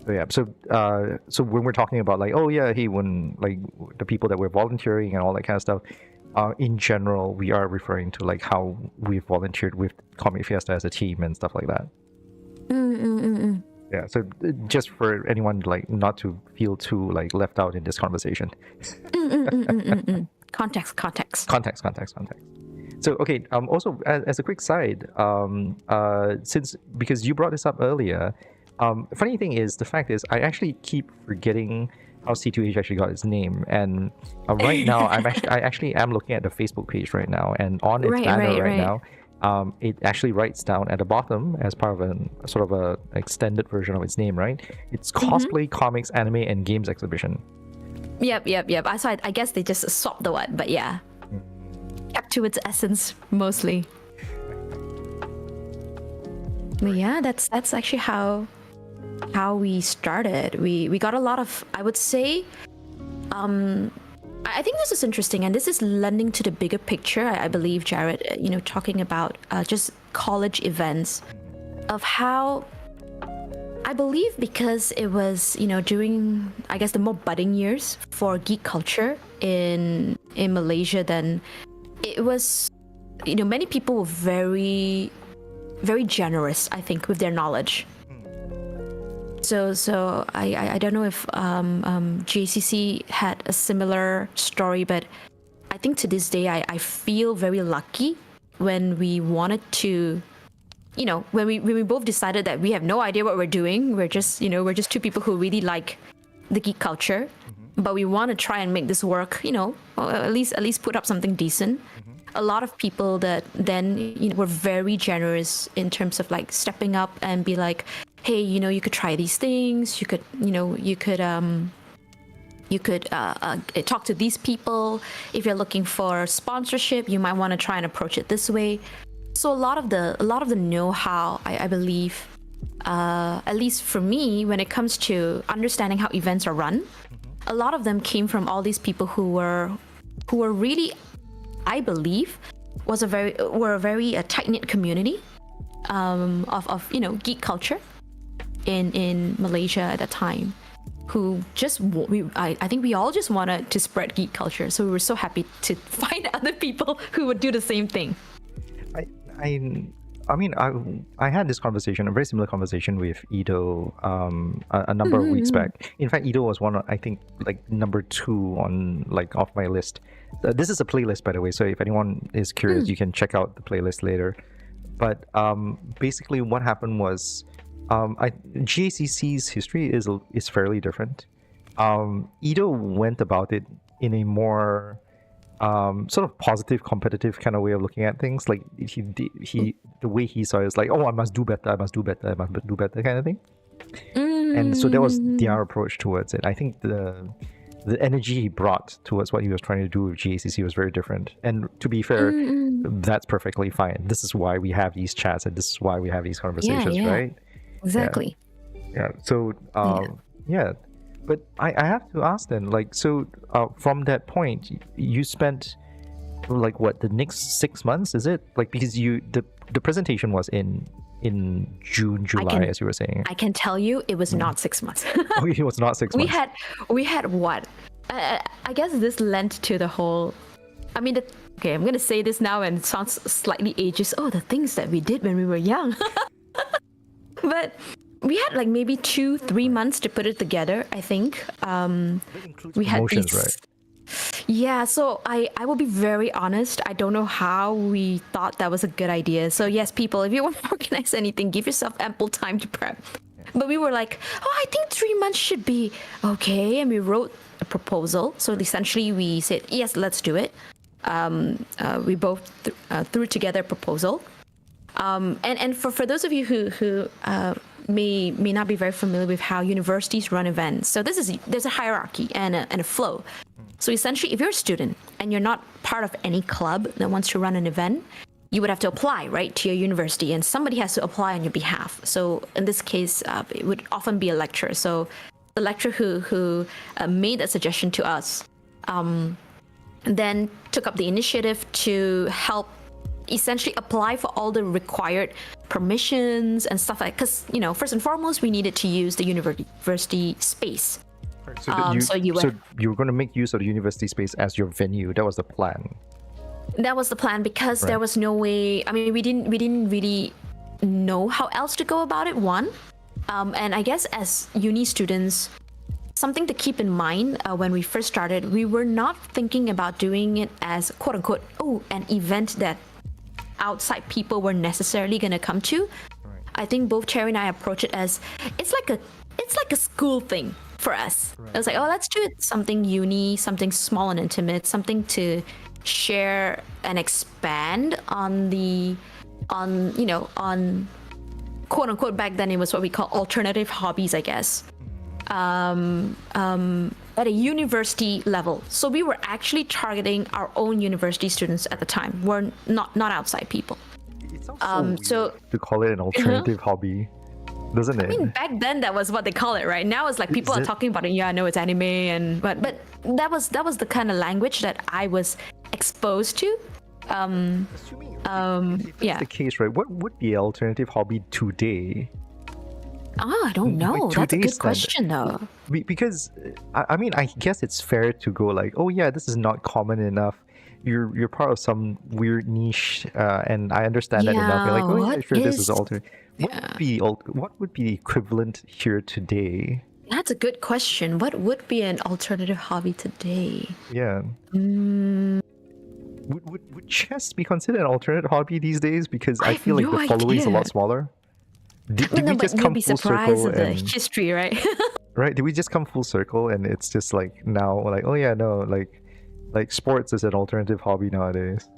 So yeah, so when we're talking about when the people that we're volunteering and all that kind of stuff, in general, we are referring to how we've volunteered with Comic Fiesta as a team and stuff like that. Yeah, so just for anyone not to feel too left out in this conversation. Context. So okay, also as a quick side, because you brought this up earlier, funny thing is, the fact is I actually keep forgetting how C2AGE actually got its name, and right now I actually am looking at the Facebook page right now, and on its banner right now, it actually writes down at the bottom as part of a sort of a extended version of its name, right? It's cosplay, comics, anime, and games exhibition. Yep. So I guess they just swapped the word, but yeah, kept to its essence mostly. But yeah, that's actually how we started. We got a lot of, I would say, I think this is interesting, and this is lending to the bigger picture. I believe, Jared, talking about just college events, of how I believe, because it was during, I guess, the more budding years for geek culture in Malaysia, then it was many people were very, very generous, I think, with their knowledge. So I don't know if JCC had a similar story, but I think to this day I feel very lucky when we wanted to, when we both decided that we have no idea what we're doing. We're just two people who really like the geek culture, but we want to try and make this work. At least put up something decent. A lot of people that then were very generous in terms of stepping up and be like, hey, you could try these things. You could talk to these people. If you're looking for sponsorship, you might want to try and approach it this way. So a lot of the know-how, I believe, at least for me, when it comes to understanding how events are run, a lot of them came from all these people who were really, I believe, were a very tight knit community of geek culture in Malaysia at that time, who just I think we all just wanted to spread geek culture, so we were so happy to find other people who would do the same thing. I mean, I had this conversation, a very similar conversation with Ido a number of weeks back. In fact, Ido was one of, I think, like number 2 on like off my list. This is a playlist, by the way, so if anyone is curious, you can check out the playlist later. But basically, what happened was, GACC's history is fairly different. Ido went about it in a more sort of positive, competitive kind of way of looking at things. Like the way he saw it is like, oh, I must do better, I must do better, I must do better, kind of thing. And so that was their approach towards it. I think the energy he brought towards what he was trying to do with GACC was very different. And to be fair, that's perfectly fine. This is why we have these chats, and this is why we have these conversations, right? Exactly. Yeah. So yeah. But I have to ask then, like, so from that point, you spent like what, the next 6 months, is it? Like, because the presentation was in June, July, as you were saying. I can tell you, it was not 6 months. Oh, it was not 6 months. We had what? I guess this lent to the whole. I mean, okay, I'm gonna say this now, and it sounds slightly ageist. Oh, the things that we did when we were young. But we had like maybe 2-3 months to put it together, I think. We had these, right? Yeah, so I will be very honest. I don't know how we thought that was a good idea. So yes, people, if you want to organize anything, give yourself ample time to prep. But we were like, oh, I think 3 months should be okay. And we wrote a proposal. So essentially we said, yes, let's do it. We both threw together a proposal. And for those of you who may not be very familiar with how universities run events, so there's a hierarchy and a flow. So essentially, if you're a student and you're not part of any club that wants to run an event, you would have to apply, right, to your university, and somebody has to apply on your behalf. So in this case, it would often be a lecturer. So the lecturer who made that suggestion to us then took up the initiative to help essentially apply for all the required permissions and stuff like, because first and foremost we needed to use the university space. So you were going to make use of the university space as your venue. That was the plan. That was the plan, because there was no way. I mean, we didn't really know how else to go about it. And I guess as uni students, something to keep in mind when we first started, we were not thinking about doing it as quote unquote an event that outside people were necessarily going to come to. Right. I think both Cherry and I approach it as it's like a school thing for us. Right. It was like, oh, let's do it something uni, something small and intimate, something to share and expand on quote unquote, back then it was what we call alternative hobbies, I guess. At a university level. So we were actually targeting our own university students at the time. We're not outside people. It sounds so weird to call it an alternative hobby, doesn't it? I mean, back then that was what they call it, right? Now it's like people are talking about it. Yeah, I know it's anime, but that was the kind of language that I was exposed to. If that's the case, right? What would be an alternative hobby today? I don't know. That's a good question, though. Because I mean, I guess it's fair to go like, oh yeah, this is not common enough. You're part of some weird niche, and I understand that enough. You're like, oh yeah, sure, this is alternate. What would be the equivalent here today? That's a good question. What would be an alternative hobby today? Yeah. Would chess be considered an alternate hobby these days? Because I feel like the following is a lot smaller. Did we just come full circle? At the history, right? Right? Did we just come full circle and it's just like now, like, oh yeah, no, like sports is an alternative hobby nowadays?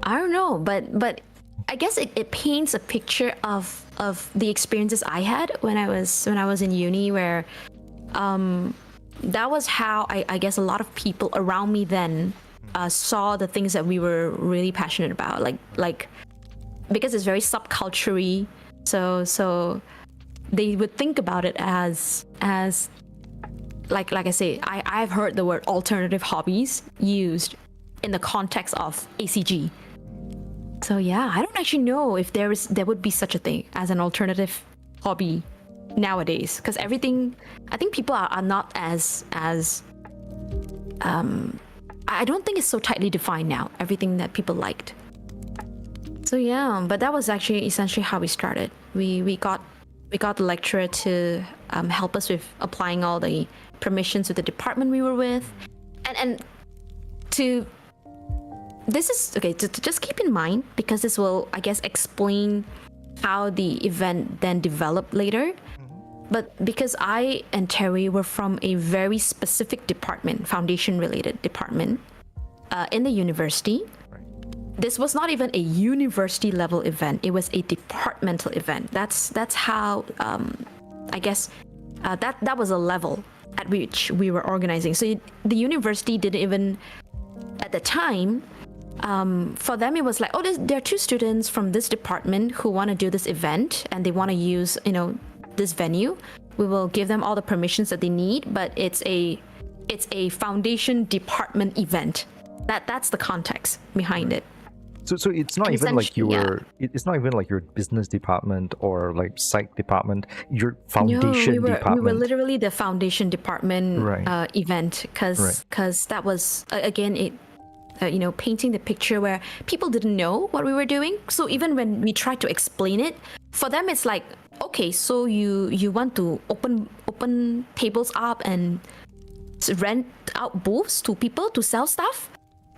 I don't know, but I guess it paints a picture of the experiences I had when I was in uni, where that was how I guess a lot of people around me then saw the things that we were really passionate about, like because it's very subculture-y. So they would think about it as like I say, I've heard the word alternative hobbies used in the context of ACG. So yeah, I don't actually know if there would be such a thing as an alternative hobby nowadays, because everything, I think people are not as I don't think it's so tightly defined now, everything that people liked. So yeah, but that was actually essentially how we started. We got the lecturer to help us with applying all the permissions with the department we were with, and to this is okay to just keep in mind, because this will, I guess, explain how the event then developed later. But because I and Terry were from a very specific department, foundation related department, in the university, this was not even a university level event. It was a departmental event. That's how I guess that was a level at which we were organizing. So the university didn't even, at the time, for them it was like, oh, there are two students from this department who want to do this event and they want to use, this venue. We will give them all the permissions that they need, but it's a foundation department event. That's the context behind it. So it's not even like it's not even like your business department or like psych department, your foundation department. We were literally the foundation department event, because that was again it painting the picture where people didn't know what we were doing. So even when we tried to explain it, for them it's like, okay, so you want to open tables up and rent out booths to people to sell stuff?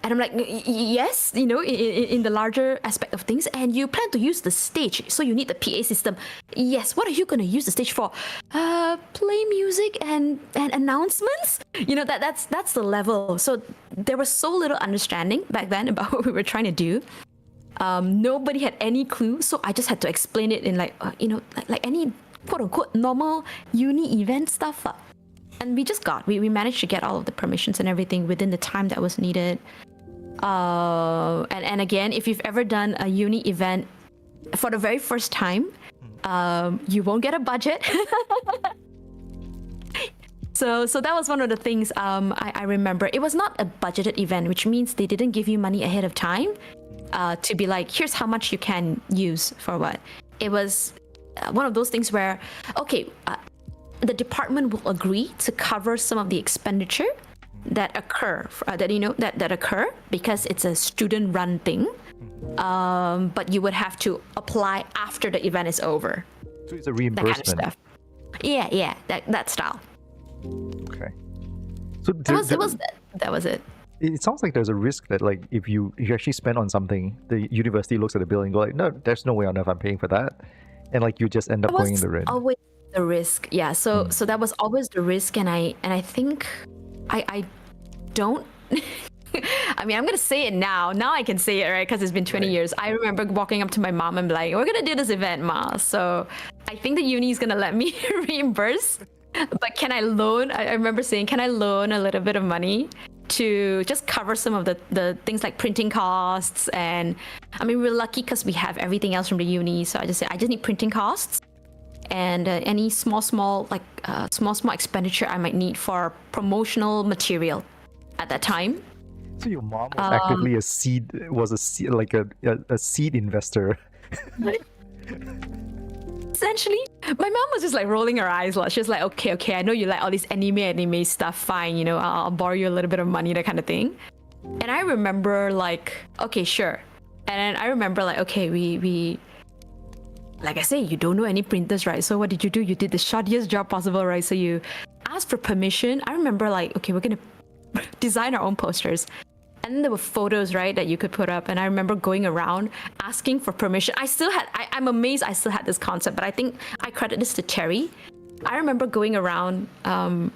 And I'm like, yes, in the larger aspect of things. And you plan to use the stage, so you need the PA system. Yes, what are you going to use the stage for? Play music and announcements? That's the level. So there was so little understanding back then about what we were trying to do. Nobody had any clue. So I just had to explain it in like any quote unquote normal uni event stuff. And we managed to get all of the permissions and everything within the time that was needed. And again, if you've ever done a uni event for the very first time, you won't get a budget. So that was one of the things I remember. It was not a budgeted event, which means they didn't give you money ahead of time to be like, here's how much you can use for what. It was one of those things where, okay, the department will agree to cover some of the expenditure that occur that occur because it's a student-run thing, but you would have to apply after the event is over. So it's a reimbursement. That kind of stuff. Yeah, that style. Okay. So that was it. It sounds like there's a risk that like if you actually spend on something, the university looks at the bill and go like, no, there's no way on earth I'm paying for that, and like you just end up going in the red. Always the risk, yeah. So that was always the risk, and I think I don't. I mean, I'm gonna say it now. Now I can say it, right? Because it's been 20 years. I remember walking up to my mom and be like, "We're gonna do this event, Ma." So I think the uni is gonna let me reimburse. But can I loan? I remember saying, "Can I loan a little bit of money to just cover some of the things like printing costs?" And I mean, we're lucky because we have everything else from the uni. So I just say, I just need printing costs and any small expenditure I might need for promotional material at that time. So your mom was actively a seed investor. Essentially, my mom was just like rolling her eyes. She was like, okay, I know you like all this anime stuff. Fine, I'll borrow you a little bit of money, that kind of thing. And I remember like, okay, sure. And then I remember like, okay, we like I say, you don't know any printers, right? So what did you do? You did the shortest job possible, right? So you asked for permission. I remember like, okay, we're gonna design our own posters. And then there were photos, right, that you could put up. And I remember going around asking for permission. I'm amazed I still had this concept, but I think I credit this to Terry. I remember going around and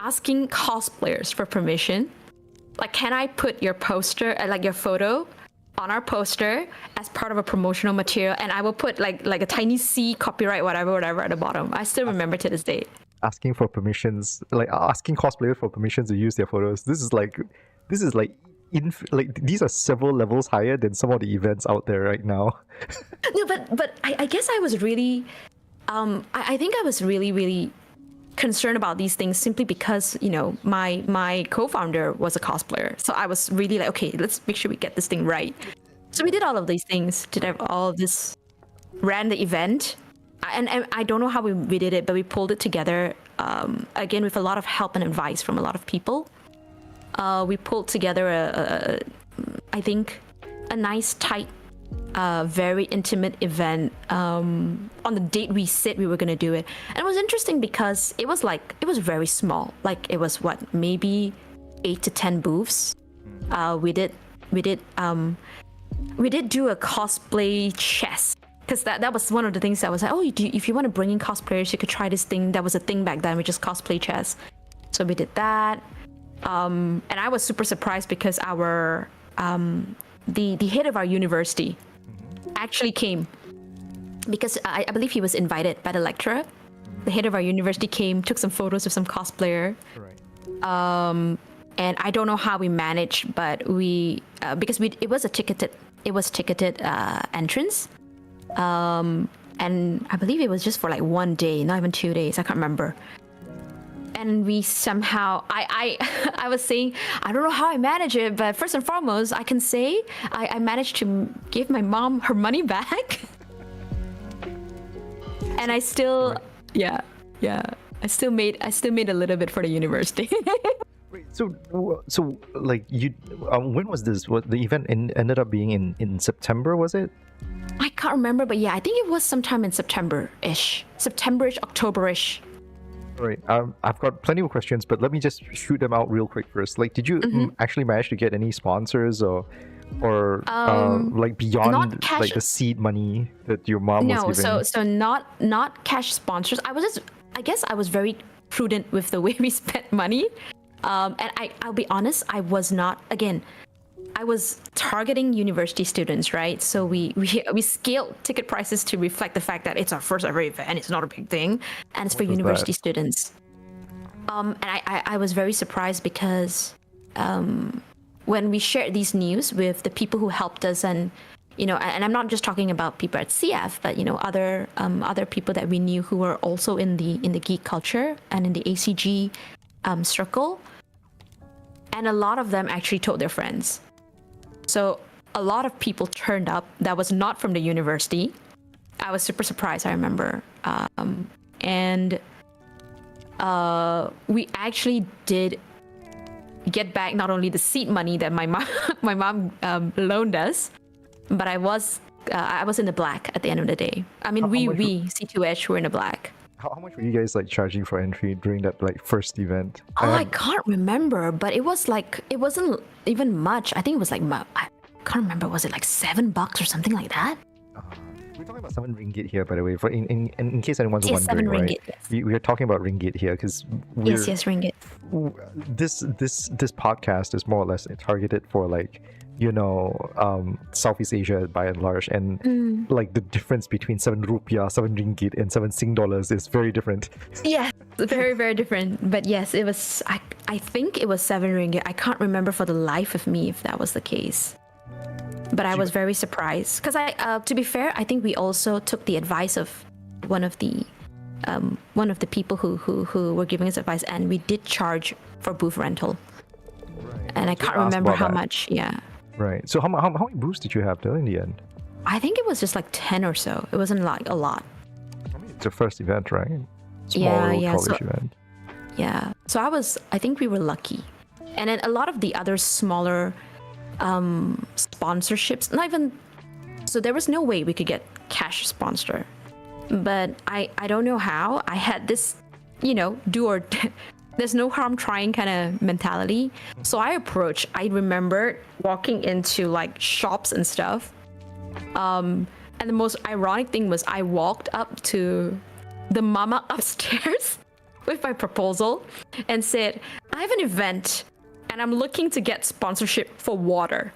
asking cosplayers for permission. Like, can I put your poster, like your photo on our poster as part of a promotional material? And I will put like a tiny C, copyright, whatever at the bottom. I still remember to this day. Asking for permissions, like asking cosplayers for permissions to use their photos. These are several levels higher than some of the events out there right now. No, but I guess I was really, I think I was really, really concerned about these things simply because my co-founder was a cosplayer, so I was really like, okay, let's make sure we get this thing right. So we did all of these things, all of this, ran the event, and I don't know how we did it, but we pulled it together again with a lot of help and advice from a lot of people. We pulled together I think a nice, tight, very intimate event on the date we said we were gonna do it. And it was interesting because it was very small. Like it was maybe 8 to 10 booths. We did do a cosplay chess, because that was one of the things that was like, oh, if you want to bring in cosplayers, you could try this thing. That was a thing back then, which is cosplay chess. So we did that. And I was super surprised because our the head of our university actually came, because I believe he was invited by the lecturer. The head of our university came, took some photos of some cosplayer. Right. And I don't know how we managed, but we because it was ticketed entrance. And I believe it was just for like 1 day, not even 2 days. I can't remember. And we somehow, I was saying, I don't know how I manage it, but first and foremost, I can say I managed to give my mom her money back. And I still, yeah, I still made a little bit for the university. Wait, so like you, when was this? What the event ended up being in September, was it? I can't remember, but yeah, I think it was sometime in September-ish, October-ish. All right, I've got plenty of questions, but let me just shoot them out real quick first. Like, did you actually manage to get any sponsors or like beyond like the seed money that your mom was giving? No, so not cash sponsors. I guess I was very prudent with the way we spent money. And I'll be honest, I was targeting university students, right? So we scaled ticket prices to reflect the fact that it's our first ever event. It's not a big thing, and it's for university students. And I was very surprised because when we shared these news with the people who helped us, and and I'm not just talking about people at CF, but other people that we knew who were also in the geek culture and in the ACG circle, and a lot of them actually told their friends. So a lot of people turned up that was not from the university. I was super surprised, I remember. And we actually did get back not only the seat money that my mom loaned us, but I was in the black at the end of the day. I mean, we C2AGE were in the black. How much were you guys like charging for entry during that like first event? I can't remember, but it wasn't even much. I think it was like, I can't remember. Was it like $7 or something like that? We're talking about 7 ringgit here, by the way. For in case anyone's wondering, 7 ringgit, right? Yes. We are talking about ringgit here because yes, ringgit. This podcast is more or less targeted for like Southeast Asia by and large, and like the difference between 7 rupiah, 7 ringgit, and 7 Sing dollars is very different. Yeah, very, very different. But yes, it was. I think it was 7 ringgit. I can't remember for the life of me if that was the case. But I was very surprised because to be fair, I think we also took the advice of one of the people who were giving us advice, and we did charge for booth rental. Right. And I can't remember how much. Yeah. Right. So how many booths did you have though in the end? I think it was just like 10 or so. It wasn't like a lot. I mean, it's your first event, right? Small college event. Yeah. So I think we were lucky. And then a lot of the other smaller sponsorships, not even, so there was no way we could get cash sponsor. But I don't know how. I had this, do or there's no harm trying kind of mentality. So I remember walking into like shops and stuff. And the most ironic thing was I walked up to the mama upstairs with my proposal and said, I have an event and I'm looking to get sponsorship for water.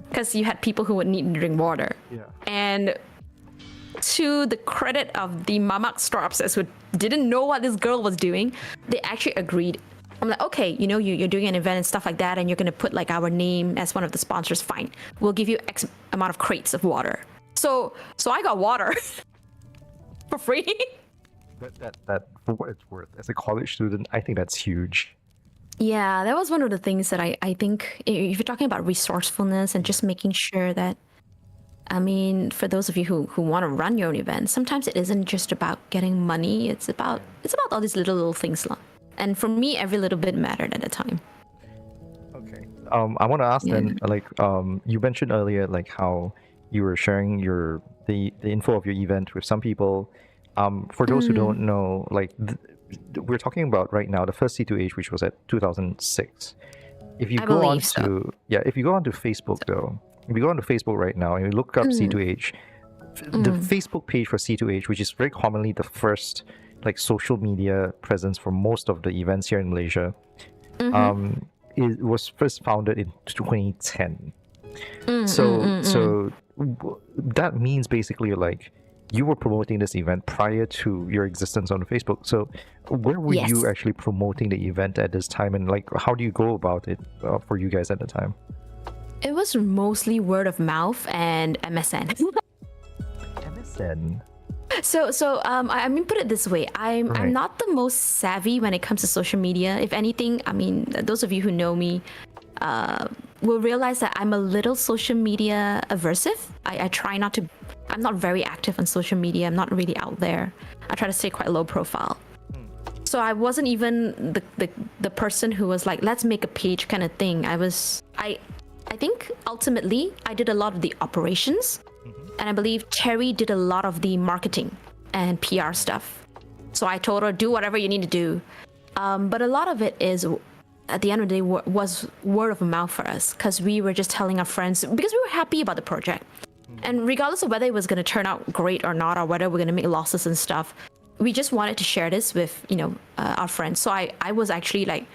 Because you had people who would need to drink water. Yeah. And to the credit of the mamak store upstairs who didn't know what this girl was doing, they actually agreed. I'm like, okay, you're doing an event and stuff like that, and you're gonna put like our name as one of the sponsors. Fine, we'll give you X amount of crates of water. So I got water for free. That for what it's worth, as a college student, I think that's huge. Yeah, that was one of the things that I think if you're talking about resourcefulness and just making sure that, I mean, for those of you who want to run your own event, sometimes it isn't just about getting money. It's about all these little things. And for me, every little bit mattered at the time. Okay. I want to ask then, like, you mentioned earlier, like how you were sharing the info of your event with some people. For those who don't know, like, we're talking about right now the first C2AGE, which was at 2006. If you go on to if you go onto Facebook though, if you go onto Facebook right now and you look up C2AGE, the Facebook page for C2AGE, which is very commonly the first like social media presence for most of the events here in Malaysia, it was first founded in 2010. So that means basically like you were promoting this event prior to your existence on Facebook. So where were you actually promoting the event at this time, and like how do you go about it for you guys at the time? It was mostly word of mouth and MSN. MSN. So I mean, put it this way, I'm not the most savvy when it comes to social media. If anything, I mean, those of you who know me will realize that I'm a little social media aversive. I try not to. I'm not very active on social media. I'm not really out there. I try to stay quite low profile. So I wasn't even the person who was like, let's make a page kind of thing. I think ultimately I did a lot of the operations, and I believe Terry did a lot of the marketing and PR stuff. So I told her, do whatever you need to do. But a lot of it is, at the end of the day, was word of mouth for us, because we were just telling our friends, because we were happy about the project. And regardless of whether it was going to turn out great or not, or whether we're going to make losses and stuff, we just wanted to share this with, our friends. So I was actually like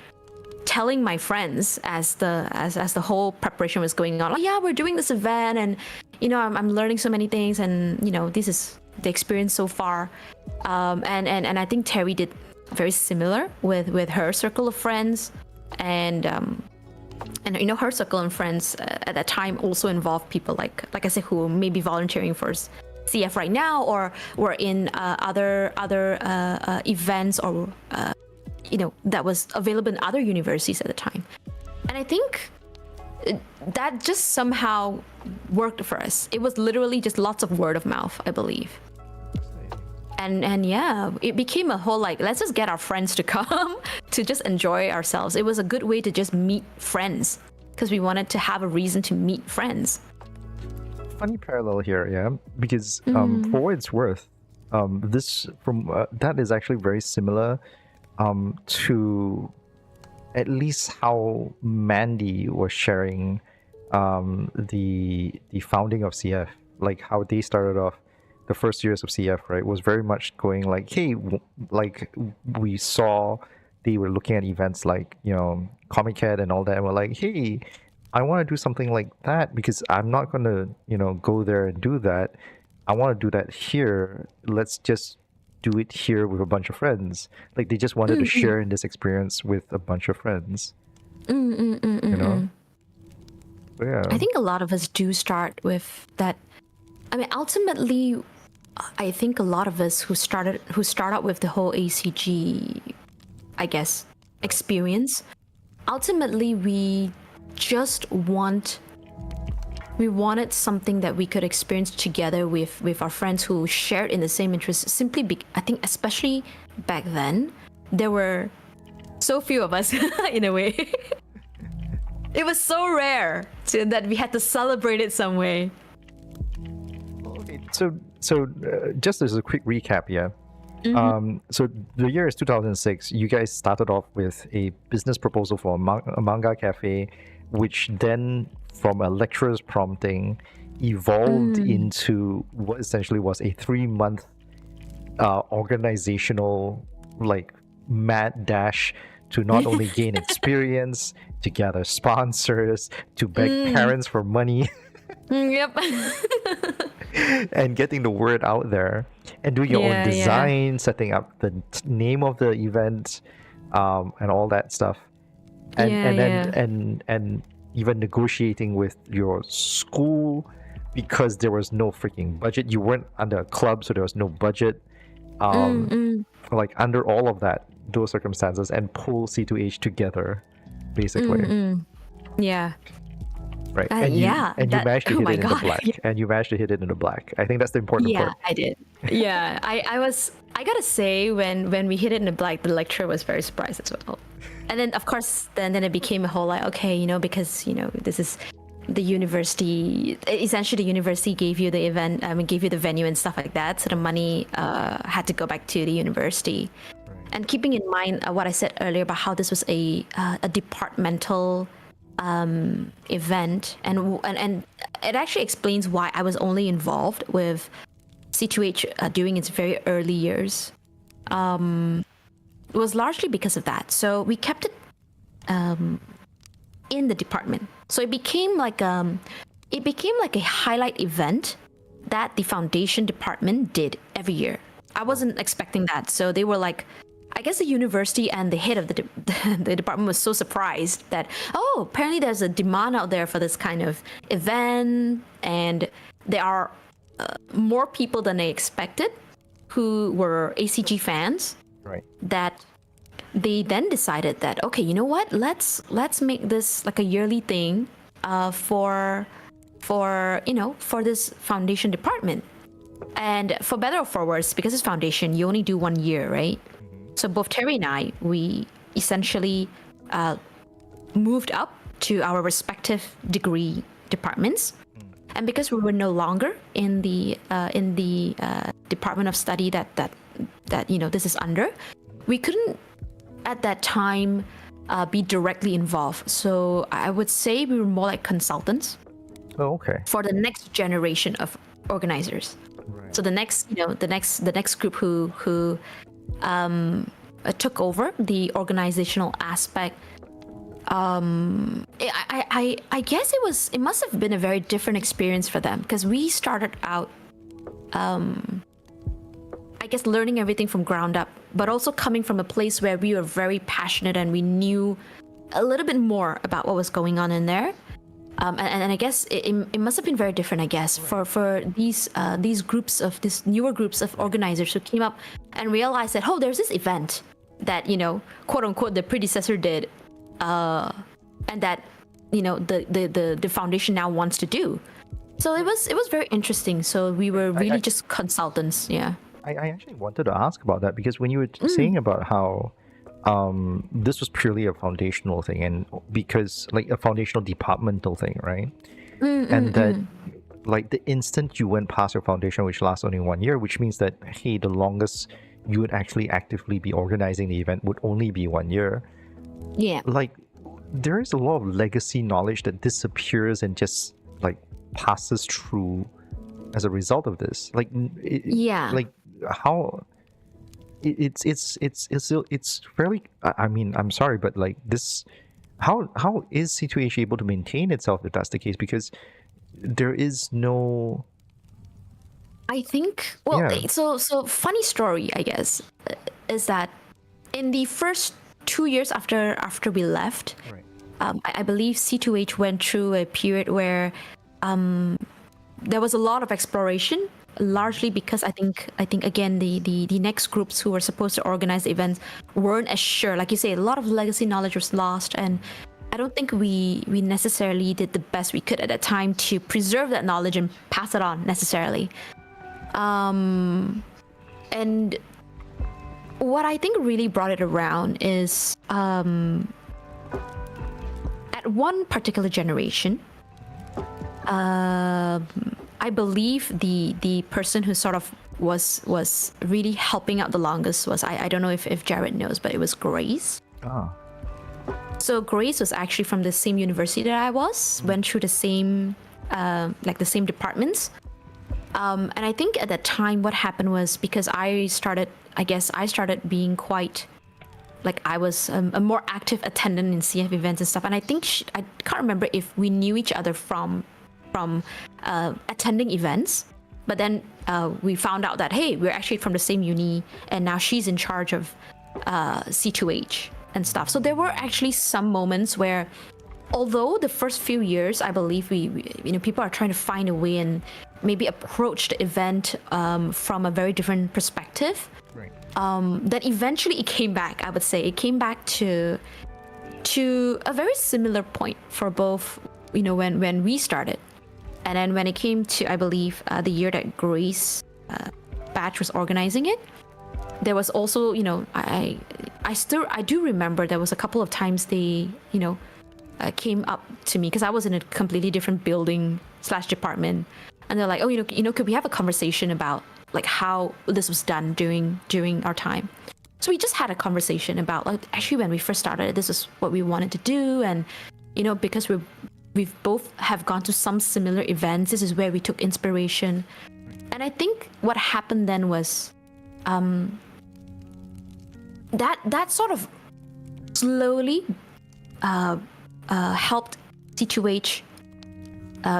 telling my friends as the whole preparation was going on, oh yeah, we're doing this event, and I'm learning so many things, and this is the experience so far. And I think Terry did very similar with her circle of friends, and her circle of friends at that time also involved people like I said, who may be volunteering for CF right now, or were in other events, or that was available in other universities at the time. And I think that just somehow worked for us. It was literally just lots of word of mouth, I believe. And yeah, it became a whole like, let's just get our friends to come to just enjoy ourselves. It was a good way to just meet friends, because we wanted to have a reason to meet friends. Funny parallel here, yeah, because for what it's worth, this from that is actually very similar to at least how Mandy was sharing the founding of CF, like how they started off the first years of CF, right, was very much going like, hey, like we saw they were looking at events like Comic Cat and all that, and we're like, hey, I want to do something like that, because I'm not going to go there and do that. I want to do that here. Let's just do it here with a bunch of friends. Like they just wanted to share in this experience with a bunch of friends. So, yeah. I think a lot of us do start with that. I mean, ultimately, I think a lot of us who start out with the whole ACG, I guess, experience, ultimately we wanted something that we could experience together with our friends who shared in the same interests. I think especially back then, there were so few of us in a way. It was so rare that we had to celebrate it some way. Okay, so just as a quick recap, yeah. So the year is 2006. You guys started off with a business proposal for a manga cafe, which then, from a lecturer's prompting, evolved into what essentially was a 3-month organizational like mad dash to not only gain experience, to gather sponsors, to beg parents for money. Yep. And getting the word out there, and doing your own design, setting up the name of the event, and all that stuff, and even negotiating with your school, because there was no freaking budget. You weren't under a club, so there was no budget like under all of those circumstances, and pull C2H together, basically. Yeah. Right. And you managed to oh hit my it in the God. black. And you managed to hit it in the black. I think that's the important Yeah, part. I did. Yeah, I gotta say, when we hit it in the black, the lecturer was very surprised as well. And then of course then it became a whole like, okay, because this is the university. Essentially the university gave you the event, gave you the venue and stuff like that, so the money had to go back to the university. Right. And keeping in mind what I said earlier about how this was a departmental event, and it actually explains why I was only involved with C2H during its very early years. It was largely because of that. So we kept it in the department. So it became like a highlight event that the foundation department did every year. I wasn't expecting that. So they were like, I guess the university and the head of the department was so surprised that, apparently there's a demand out there for this kind of event, and there are more people than they expected who were ACG fans. Right. That they then decided that, okay, you know what? Let's make this like a yearly thing for this foundation department. And for better or for worse, because it's foundation, you only do 1 year, right? So both Terry and I, we essentially moved up to our respective degree departments, and because we were no longer in the department of study that this is under, we couldn't at that time be directly involved. So I would say we were more like consultants. Oh, okay. For the next generation of organizers. Right. So the next group who took over the organizational aspect. I guess it must have been a very different experience for them, because we started out, I guess, learning everything from ground up, but also coming from a place where we were very passionate and we knew a little bit more about what was going on in there. And I guess it must have been very different, I guess, for these newer groups of organizers who came up and realized that, there's this event that, quote unquote, the predecessor did, and that, the foundation now wants to do. So it was very interesting. So we were really just consultants. Yeah. I actually wanted to ask about that, because when you were saying about how this was purely a foundational thing, and because like a foundational departmental thing, right? And that like the instant you went past your foundation, which lasts only 1 year, which means that, hey, the longest you would actually actively be organizing the event would only be 1 year. Yeah. Like there is a lot of legacy knowledge that disappears and just like passes through as a result of this. Like like how it's fairly, I mean, I'm sorry, but like this, how is C2AGE able to maintain itself if that's the case? Because there is no, I think, so funny story, I guess, is that in the first 2 years after we left, right. I believe C2H went through a period where there was a lot of exploration, largely because I think again the next groups who were supposed to organize events weren't as sure. Like you say, a lot of legacy knowledge was lost, and I don't think we necessarily did the best we could at that time to preserve that knowledge and pass it on necessarily. And what I think really brought it around is at one particular generation, I believe the person who sort of was really helping out the longest was, I don't know if Jared knows, but it was Grace. Oh. So Grace was actually from the same university that I was, went through the same the same departments. And I think at that time what happened was, because I started being quite, like, I was a more active attendant in CF events and stuff. And I think I can't remember if we knew each other from attending events, but then we found out that, hey, we're actually from the same uni, and now she's in charge of C2AGE and stuff. So there were actually some moments where, although the first few years, I believe we people are trying to find a way and maybe approach the event from a very different perspective, Right. that eventually it came back. I would say it came back to a very similar point for both, when we started, and then when it came to, I believe, the year that Grace batch was organizing it. There was also, I do remember there was a couple of times they, came up to me because I was in a completely different building / department, and they're like, oh, could we have a conversation about like how this was done during our time? So we just had a conversation about, like, actually when we first started, this is what we wanted to do, and because we've both have gone to some similar events, this is where we took inspiration. And I think what happened then was that sort of slowly helped C2AGE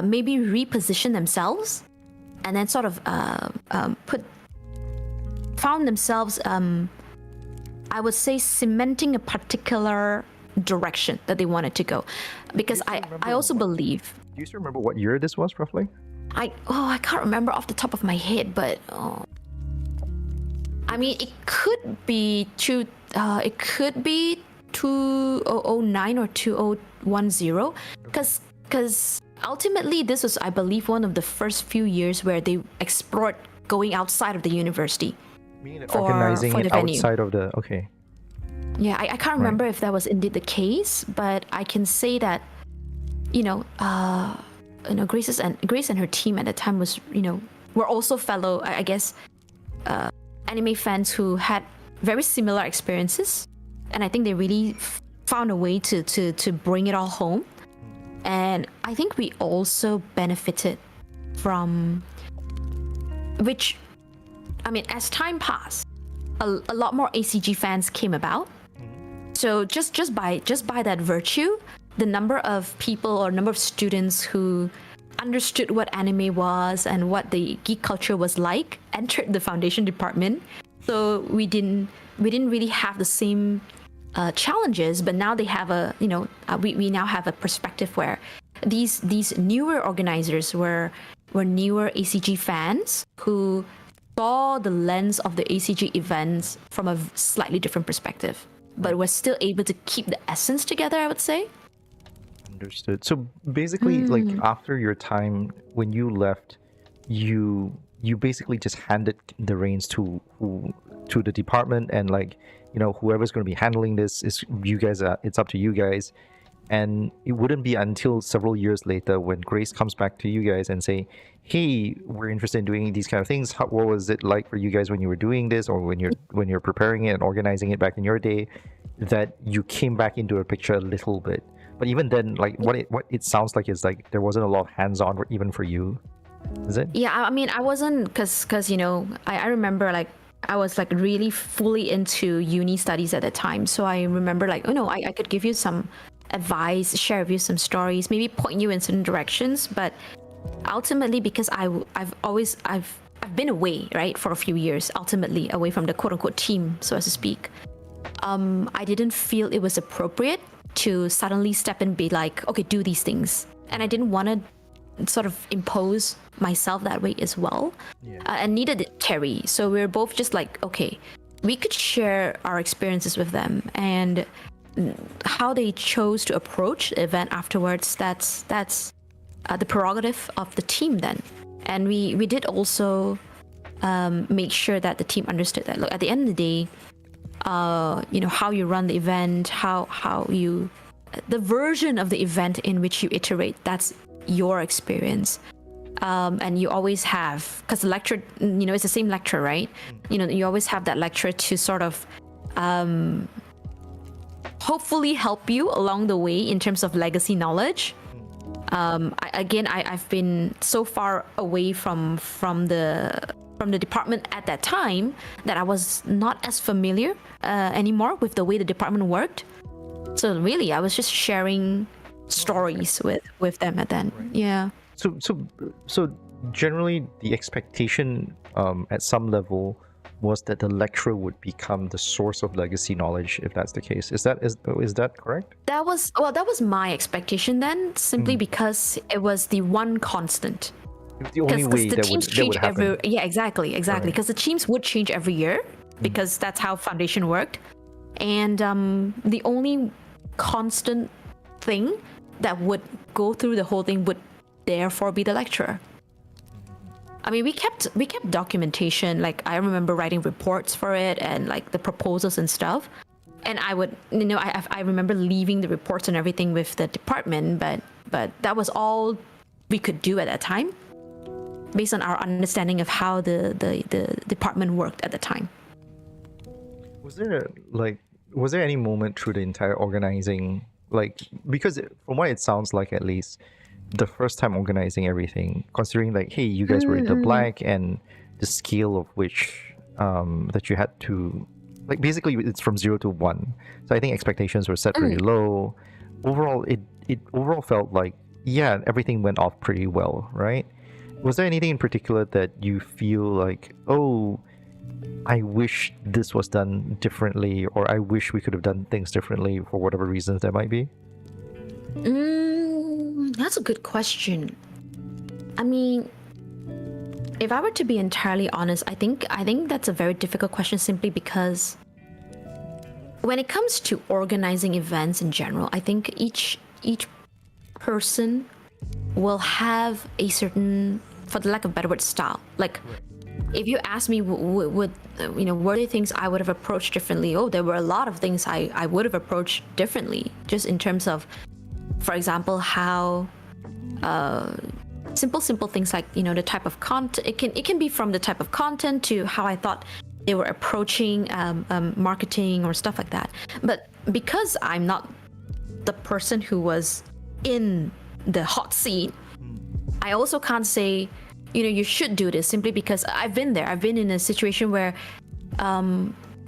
maybe reposition themselves, and then sort of found themselves, I would say, cementing a particular direction that they wanted to go. Because I also believe. Do you still remember what year this was roughly? I can't remember off the top of my head, but I mean, it could be 2009 or 2010, because ultimately this was, I believe, one of the first few years where they explored going outside of the university. Organizing for it the venue. outside of the, okay. Yeah, I can't remember if that was indeed the case, but I can say that, Grace and her team at the time was, were also fellow, I guess, anime fans who had very similar experiences, and I think they really found a way to bring it all home. And I think we also benefited from, which, I mean, as time passed, a lot more ACG fans came about. So just by that virtue, the number of people or number of students who understood what anime was and what the geek culture was like entered the foundation department. So we didn't really have the same challenges, but now they have we now have a perspective where these newer organizers were newer ACG fans who saw the lens of the ACG events from a slightly different perspective, but were still able to keep the essence together, I would say. Understood. So basically, like, after your time, when you left, you basically just handed the reins to the department, and whoever's going to be handling this is you guys. It's up to you guys. And it wouldn't be until several years later when Grace comes back to you guys and say, hey, we're interested in doing these kind of things. What was it like for you guys when you were doing this, or when you're preparing it and organizing it back in your day, that you came back into a picture a little bit? But even then, like, what it sounds like is like there wasn't a lot of hands-on even for you. Is it? Yeah, I mean, I wasn't, because I remember, like, I was like really fully into uni studies at the time. So I remember, like, I could give you some advice, share with you some stories, maybe point you in certain directions. But ultimately, because I've been away, right, for a few years, ultimately away from the quote-unquote team, so as to speak, I didn't feel it was appropriate to suddenly step and be like, okay, do these things. And I didn't want to sort of impose myself that way as well. Yeah. And neither did Terry. So we were both just like, okay, we could share our experiences with them, and how they chose to approach the event afterwards, that's the prerogative of the team then. And we did also make sure that the team understood that, look, at the end of the day, how you run the event, how you, the version of the event in which you iterate, that's your experience. And you always have, because the lecture, it's the same lecture, right? You always have that lecture to sort of hopefully help you along the way in terms of legacy knowledge. I've been so far away from the department at that time that I was not as familiar anymore with the way the department worked. So really, I was just sharing stories with them at then. Right. Yeah. So generally, the expectation at some level was that the lecturer would become the source of legacy knowledge, if that's the case. Is that correct? That was my expectation then, simply because it was the one constant. It's the only way the that teams would change happen. every exactly Right. because the teams would change every year because that's how foundation worked, and the only constant thing that would go through the whole thing would therefore be the lecturer. I mean, we kept documentation. Like, I remember writing reports for it and like the proposals and stuff. And I would, I remember leaving the reports and everything with the department, but that was all we could do at that time, based on our understanding of how the department worked at the time. Was there any moment through the entire organizing, like, because from what it sounds like, at least the first time organizing everything, considering like, hey, you guys were in the black, and the scale of which that you had to, like, basically it's from 0 to 1, so I think expectations were set pretty low. Overall, it overall felt like, yeah, everything went off pretty well, right? Was there anything in particular that you feel like, oh, I wish this was done differently, or I wish we could have done things differently for whatever reasons there might be? That's a good question. I mean, if I were to be entirely honest, I think that's a very difficult question, simply because when it comes to organizing events in general, I think each person will have a certain, for the lack of a better word, style. Like, if you ask me, were there things I would have approached differently? Oh, there were a lot of things I would have approached differently, just in terms of, for example, how simple things like, the type of content. It can be from the type of content to how I thought they were approaching marketing or stuff like that. But because I'm not the person who was in the hot seat, I also can't say, you should do this, simply because I've been there. I've been in a situation where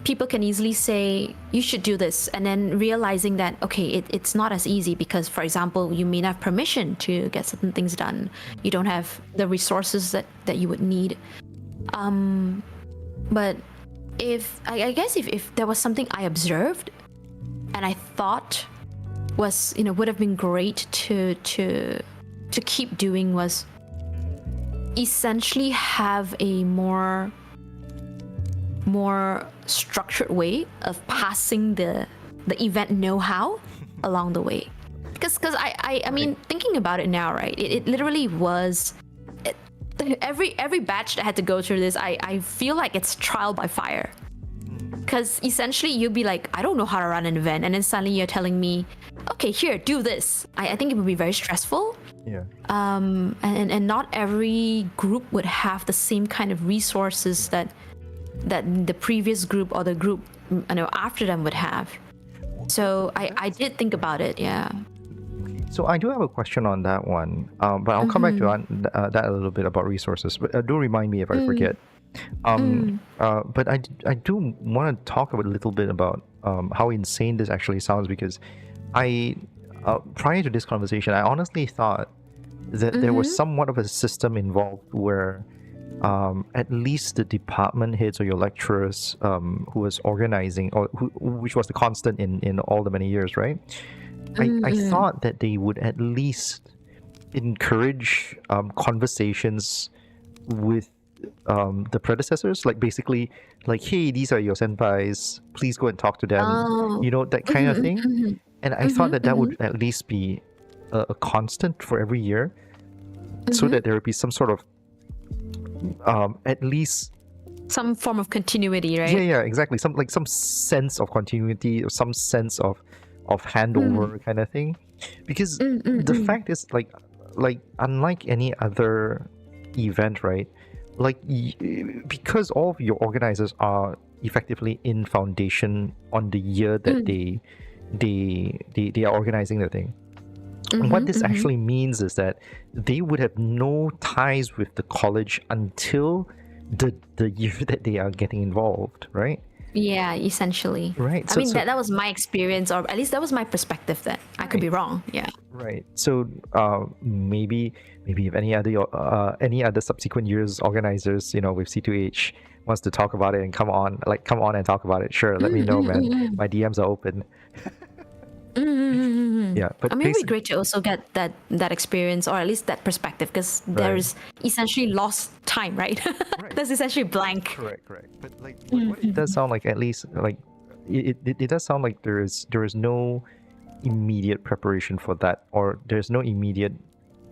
people can easily say, you should do this, and then realizing that, okay, it's not as easy because, for example, you may not have permission to get certain things done. You don't have the resources that you would need. But I guess if there was something I observed and I thought was, would have been great to keep doing, was essentially have a more structured way of passing the event know-how along the way. Because I mean, thinking about it now, right, it literally was every batch that had to go through this, I feel like it's trial by fire. Because essentially you'll be like, I don't know how to run an event, and then suddenly you're telling me, okay, here, do this. I think it would be very stressful. Yeah. And not every group would have the same kind of resources that the previous group or the group after them would have. So I did think about it, yeah. So I do have a question on that one, but I'll come back to that a little bit about resources. But do remind me if I forget. But I do want to talk a little bit about how insane this actually sounds, because prior to this conversation, I honestly thought that there was somewhat of a system involved where at least the department heads or your lecturers who was organizing, or which was the constant in all the many years, right? I thought that they would at least encourage conversations with the predecessors, like basically like, hey, these are your senpais, please go and talk to them, that kind of thing. And I thought that would at least be a constant for every year, so that there would be some sort of at least some form of continuity, right? Yeah, exactly. Some sense of continuity, or some sense of handover kind of thing. Because the fact is, like unlike any other event, right? Like, because all of your organizers are effectively in foundation on the year that they are organizing the thing. What this actually means is that they would have no ties with the college until the year that they are getting involved, right? Yeah, essentially. Right. I mean, that was my experience, or at least that was my perspective then. I could be wrong. Yeah. Right. So maybe if any other subsequent years organizers, with C2AGE wants to talk about it and come on and talk about it, sure, let me know, man. My DMs are open. Yeah, but I mean, it'd be great to also get that experience, or at least that perspective, because there's essentially lost time, right? There's essentially blank. Correct. But like, what it does sound like, at least like, it does sound like there is no immediate preparation for that, or there's no immediate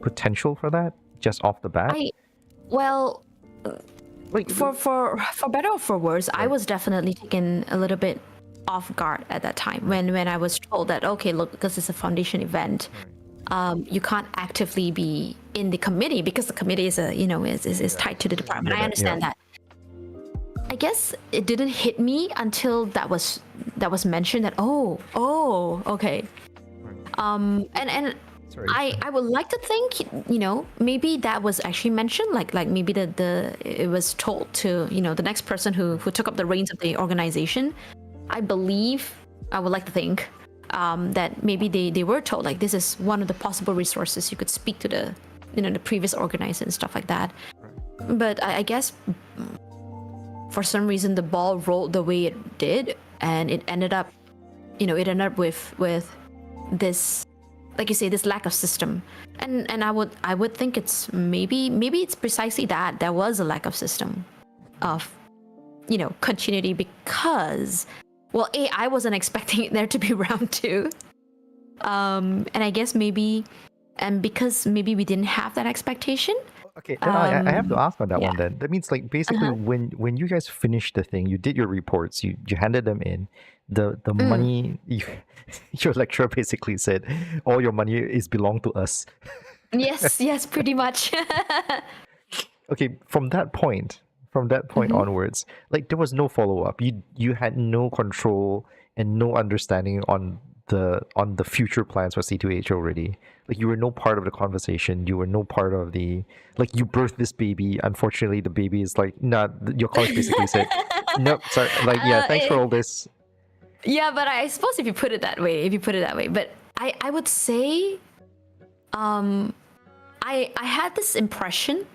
potential for that just off the bat. Well, like for better or for worse, I was definitely taken a little bit off guard at that time when I was told that, okay, look, because it's a foundation event, you can't actively be in the committee because the committee is is tied to the department. I understand that. I guess it didn't hit me until that was mentioned, that okay. And I would like to think, maybe that was actually mentioned, like maybe it was told to, the next person who took up the reins of the organization. I would like to think that maybe they were told, like, this is one of the possible resources you could speak to the previous organizer and stuff like that. But I guess for some reason the ball rolled the way it did, and it ended up with this, like you say, this lack of system. And I would think it's maybe it's precisely that there was a lack of system of continuity, because, well, I wasn't expecting there to be round 2, and I guess maybe, and because maybe we didn't have that expectation. Okay, then I have to ask on that one then. That means, like, basically when you guys finished the thing, you did your reports, you handed them in, the money, your lecturer basically said, all your money is belong to us. Yes, pretty much. Okay, from that point onwards, like, there was no follow-up. You had no control and no understanding on the future plans for C2AGE already. Like, you were no part of the conversation. You were no part of the, like, you birthed this baby. Unfortunately, the baby is like, nah, your college basically said, nope, sorry, like, yeah, thanks for all this. Yeah, but I suppose if you put it that way, but I would say, I had this impression.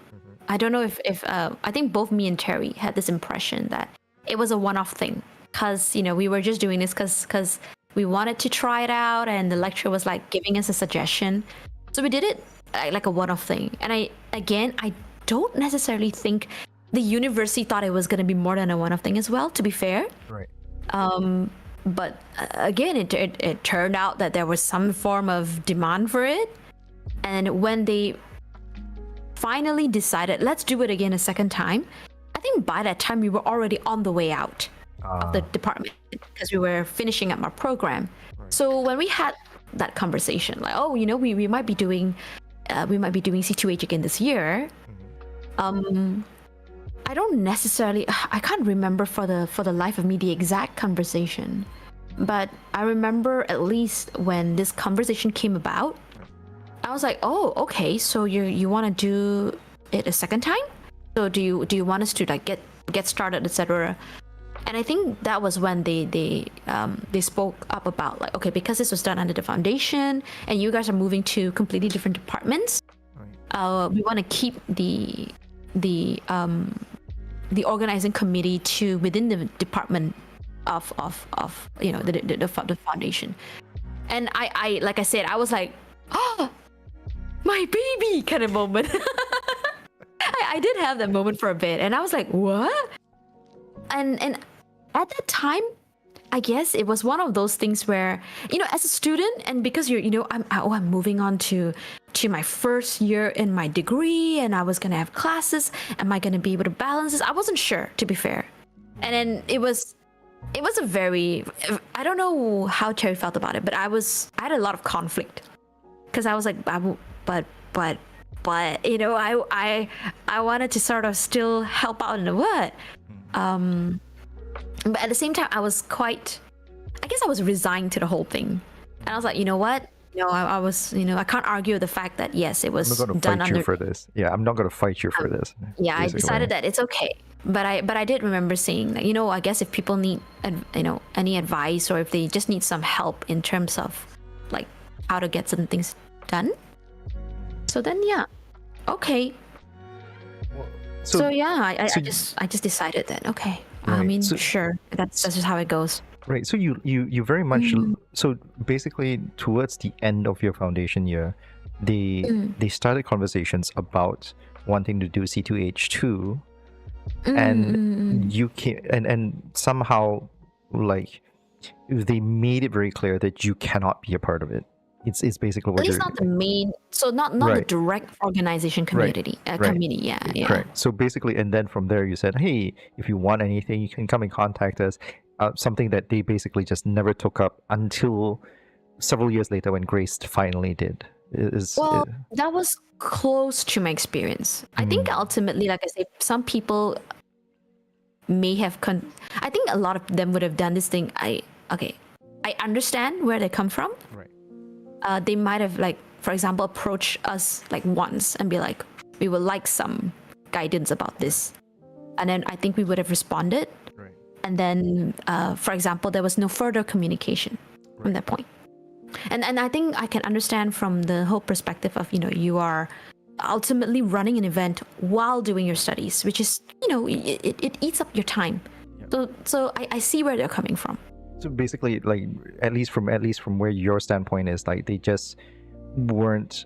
I don't know if I think both me and Terry had this impression that it was a one-off thing, because we were just doing this because we wanted to try it out, and the lecturer was like giving us a suggestion, so we did it like a one-off thing. And I don't necessarily think the university thought it was going to be more than a one-off thing as well, to be fair. Right. But again, it turned out that there was some form of demand for it, and when they finally decided, let's do it again a second time, I think by that time we were already on the way out of the department, because we were finishing up our program. Right. So when we had that conversation, like, we might be doing C2AGE again this year, I don't necessarily, I can't remember for the life of me the exact conversation, but I remember at least when this conversation came about, I was like, oh, okay, so you want to do it a second time? So do you want us to, like, get started, etc.? And I think that was when they spoke up about, like, okay, because this was done under the foundation and you guys are moving to completely different departments, we want to keep the organizing committee to within the department of the foundation. And I like I said, I was like, oh, my baby, kind of moment. I did have that moment for a bit, and I was like, what? And at that time, I guess it was one of those things where, as a student, and because I'm moving on to my first year in my degree, and I was gonna have classes. Am I gonna be able to balance this? I wasn't sure, to be fair. And then it was a very, I don't know how Terry felt about it, but I had a lot of conflict, because I was like, but I wanted to sort of still help out in the what. But at the same time, I was resigned to the whole thing. And I was like, you know what? I was, I can't argue the fact that, yes, it was done under... I'm not going to fight you for this. Yeah, I'm not going to fight you for this. Yeah, basically. I decided that it's okay. But I did remember saying that, I guess if people need, any advice, or if they just need some help in terms of, like, how to get certain things done. So then, yeah, okay. So yeah, I just decided that, okay. Right. I mean, sure, that's just how it goes. Right. So you very much so basically towards the end of your foundation year, they started conversations about wanting to do C2H 2, and you came and somehow like they made it very clear that you cannot be a part of it. It's basically At what least you're not the main, so not the right. direct organization community, Right. committee. Yeah. Correct. So basically, and then from there, you said, "Hey, if you want anything, you can come and contact us." Something that they basically just never took up until several years later when Grace finally did. Well, that was close to my experience. I think ultimately, like I say, some people may have I think a lot of them would have done this thing. I understand where they come from. Right. They might have, like, for example, approached us like once and be like, we would like some guidance about this, and then I think we would have responded. Right. And then, for example, there was no further communication from that point. And I think I can understand from the whole perspective of, you are ultimately running an event while doing your studies, which is, it eats up your time. Yeah. So I see where they're coming from. So basically, like, at least from where your standpoint is, like, they just weren't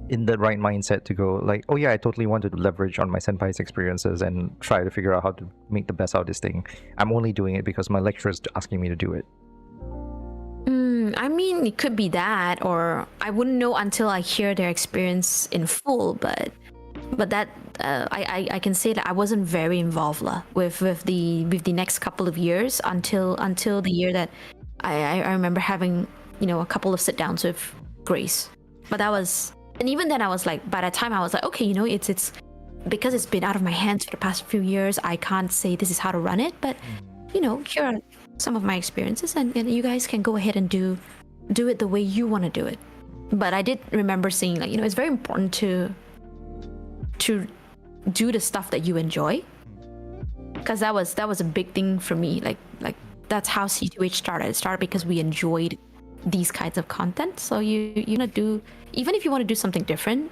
in the right mindset to go like, oh yeah, I totally wanted to leverage on my senpai's experiences and try to figure out how to make the best out of this thing. I'm only doing it because my lecturer is asking me to do it. I mean, it could be that, or I wouldn't know until I hear their experience in full. But that I can say that I wasn't very involved with the next couple of years until the year that I remember having a couple of sit downs with Grace. But that was, and even then I was like, by that time I was like, okay, it's because it's been out of my hands for the past few years, I can't say this is how to run it, but here are some of my experiences, and you guys can go ahead and do it the way you want to do it. But I did remember seeing, like, it's very important to do the stuff that you enjoy, because that was a big thing for me. Like that's how C2H started. It started because we enjoyed these kinds of content. So you wanna do, even if you want to do something different,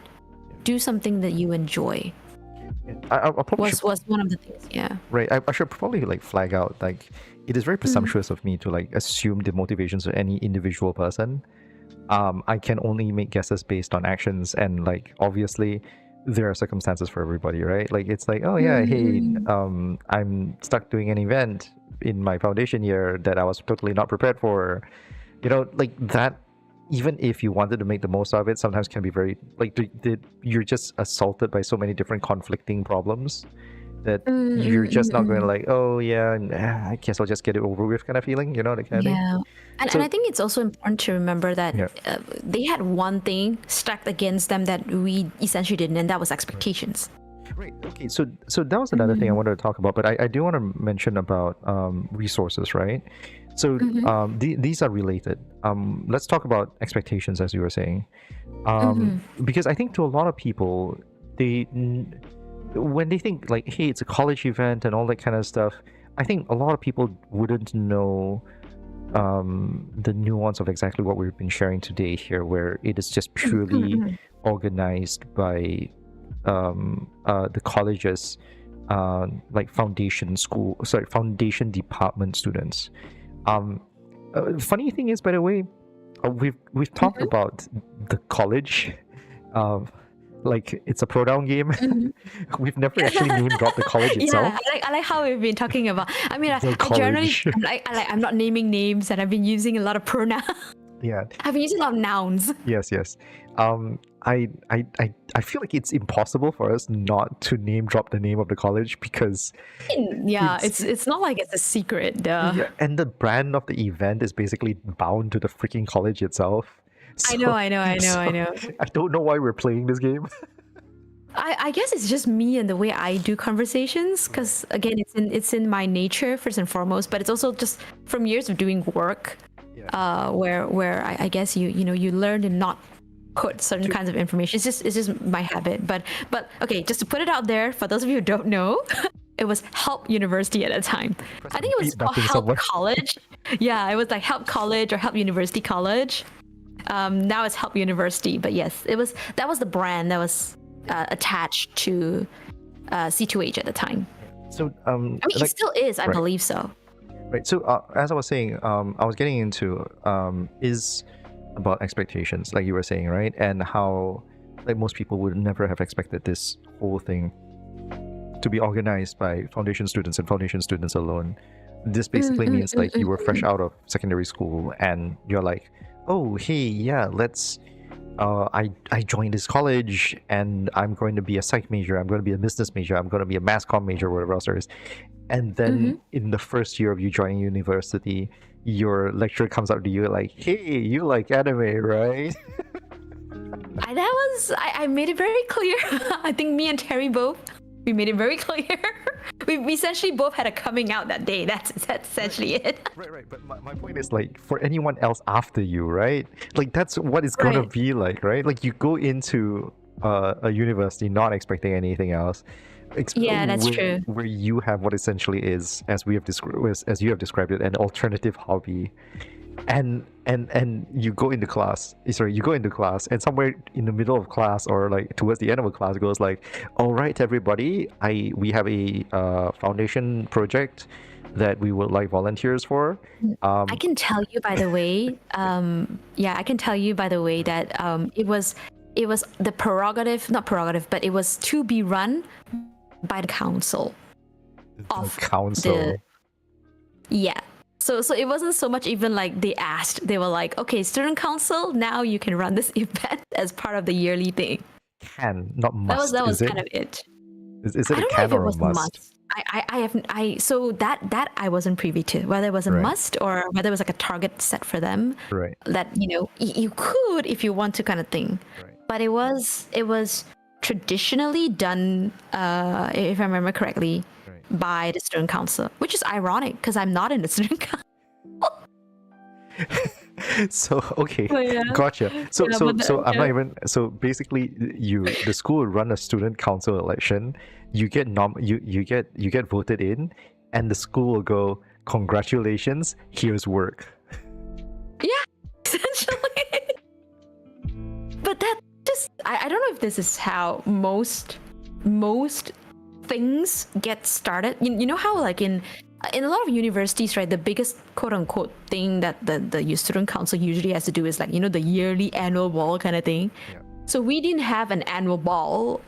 do something that you enjoy. I probably was one of the things. Yeah. Right. I should probably like flag out, like, it is very presumptuous of me to like assume the motivations of any individual person. I can only make guesses based on actions, and like obviously there are circumstances for everybody, right? Like it's like, oh yeah, hey, I'm stuck doing an event in my foundation year that I was totally not prepared for. Like that. Even if you wanted to make the most of it, sometimes can be very like you're just assaulted by so many different conflicting problems that you're just not going to like, oh yeah, and I guess I'll just get it over with kind of feeling, that kind of thing. And I think it's also important to remember that they had one thing stacked against them that we essentially didn't, and that was expectations. Right. Okay. So that was another thing I wanted to talk about, but I do want to mention about resources, right? So these are related. Let's talk about expectations, as you were saying, because I think to a lot of people, when they think like, hey, it's a college event and all that kind of stuff, I think a lot of people wouldn't know the nuance of exactly what we've been sharing today here, where it is just purely organized by the college's like foundation department students. Funny thing is, by the way, we've talked about the college, like it's a pronoun game. We've never actually name dropped the college itself. Yeah, I like how we've been talking about. I mean, I generally, I'm not naming names, and I've been using a lot of pronouns. Yeah, I've been using a lot of nouns. Yes. I feel like it's impossible for us not to name drop the name of the college, because it's not like it's a secret. Yeah, and the brand of the event is basically bound to the freaking college itself. So, I know. I don't know why we're playing this game. I guess it's just me and the way I do conversations, because again, it's in my nature first and foremost, but it's also just from years of doing work, where I guess you learn to not put certain kinds of information. It's just my habit. But okay, just to put it out there for those of you who don't know, it was Help University at that time. I think it was called Help College. Yeah, it was like Help College or Help University College. Now it's Help University, but yes, that was the brand that was attached to C2AGE at the time. So I mean, it still is, I believe so. Right. So as I was saying, I was getting into is about expectations, like you were saying, right? And how like most people would never have expected this whole thing to be organized by foundation students and foundation students alone. This basically means like you were fresh out of secondary school and you're like, oh hey, yeah, let's I joined this college and I'm going to be a psych major, I'm going to be a business major, I'm going to be a mass comm major, whatever else there is. And then in the first year of you joining university, your lecturer comes up to you like, hey, you like anime, right? I made it very clear. I think me and Terry both, we made it very clear. We essentially both had a coming out that day. That's essentially it. Right. But my point is like for anyone else after you, right? Like that's what it's gonna Right. be like, right? Like you go into a university not expecting anything else. Yeah, that's true. Where you have what essentially is, as we have described, as you have described it, an alternative hobby, and you go into class. Sorry, you go into class, and somewhere in the middle of class or like towards the end of a class, goes like, "All right, everybody, we have a foundation project that we would like volunteers for." I can tell you by the way, I can tell you by the way that it was the prerogative, not prerogative, but it was to be run by the council of council. Yeah. So it wasn't so much even like they asked. They were like, okay, student council, now you can run this event as part of the yearly thing. Can, not must. That was is kind of it. Is it I a don't know can if it or a was must? So that I wasn't privy to, whether it was a Right. must or whether it was like a target set for them. Right. That you could if you want to kind of thing. Right. But it was traditionally done, if I remember correctly, by the student council, which is ironic because I'm not in the student council. So okay, But yeah. gotcha. So Yeah, so but so I'm yeah. not even. So basically, the school will run a student council election. You get you get voted in, and the school will go, congratulations, here's work. Yeah, essentially. But that just I don't know if this is how most things get started. You know how like in a lot of universities, right, the biggest quote unquote thing that the student council usually has to do is like, the yearly annual ball kind of thing. Yeah. So we didn't have an annual ball,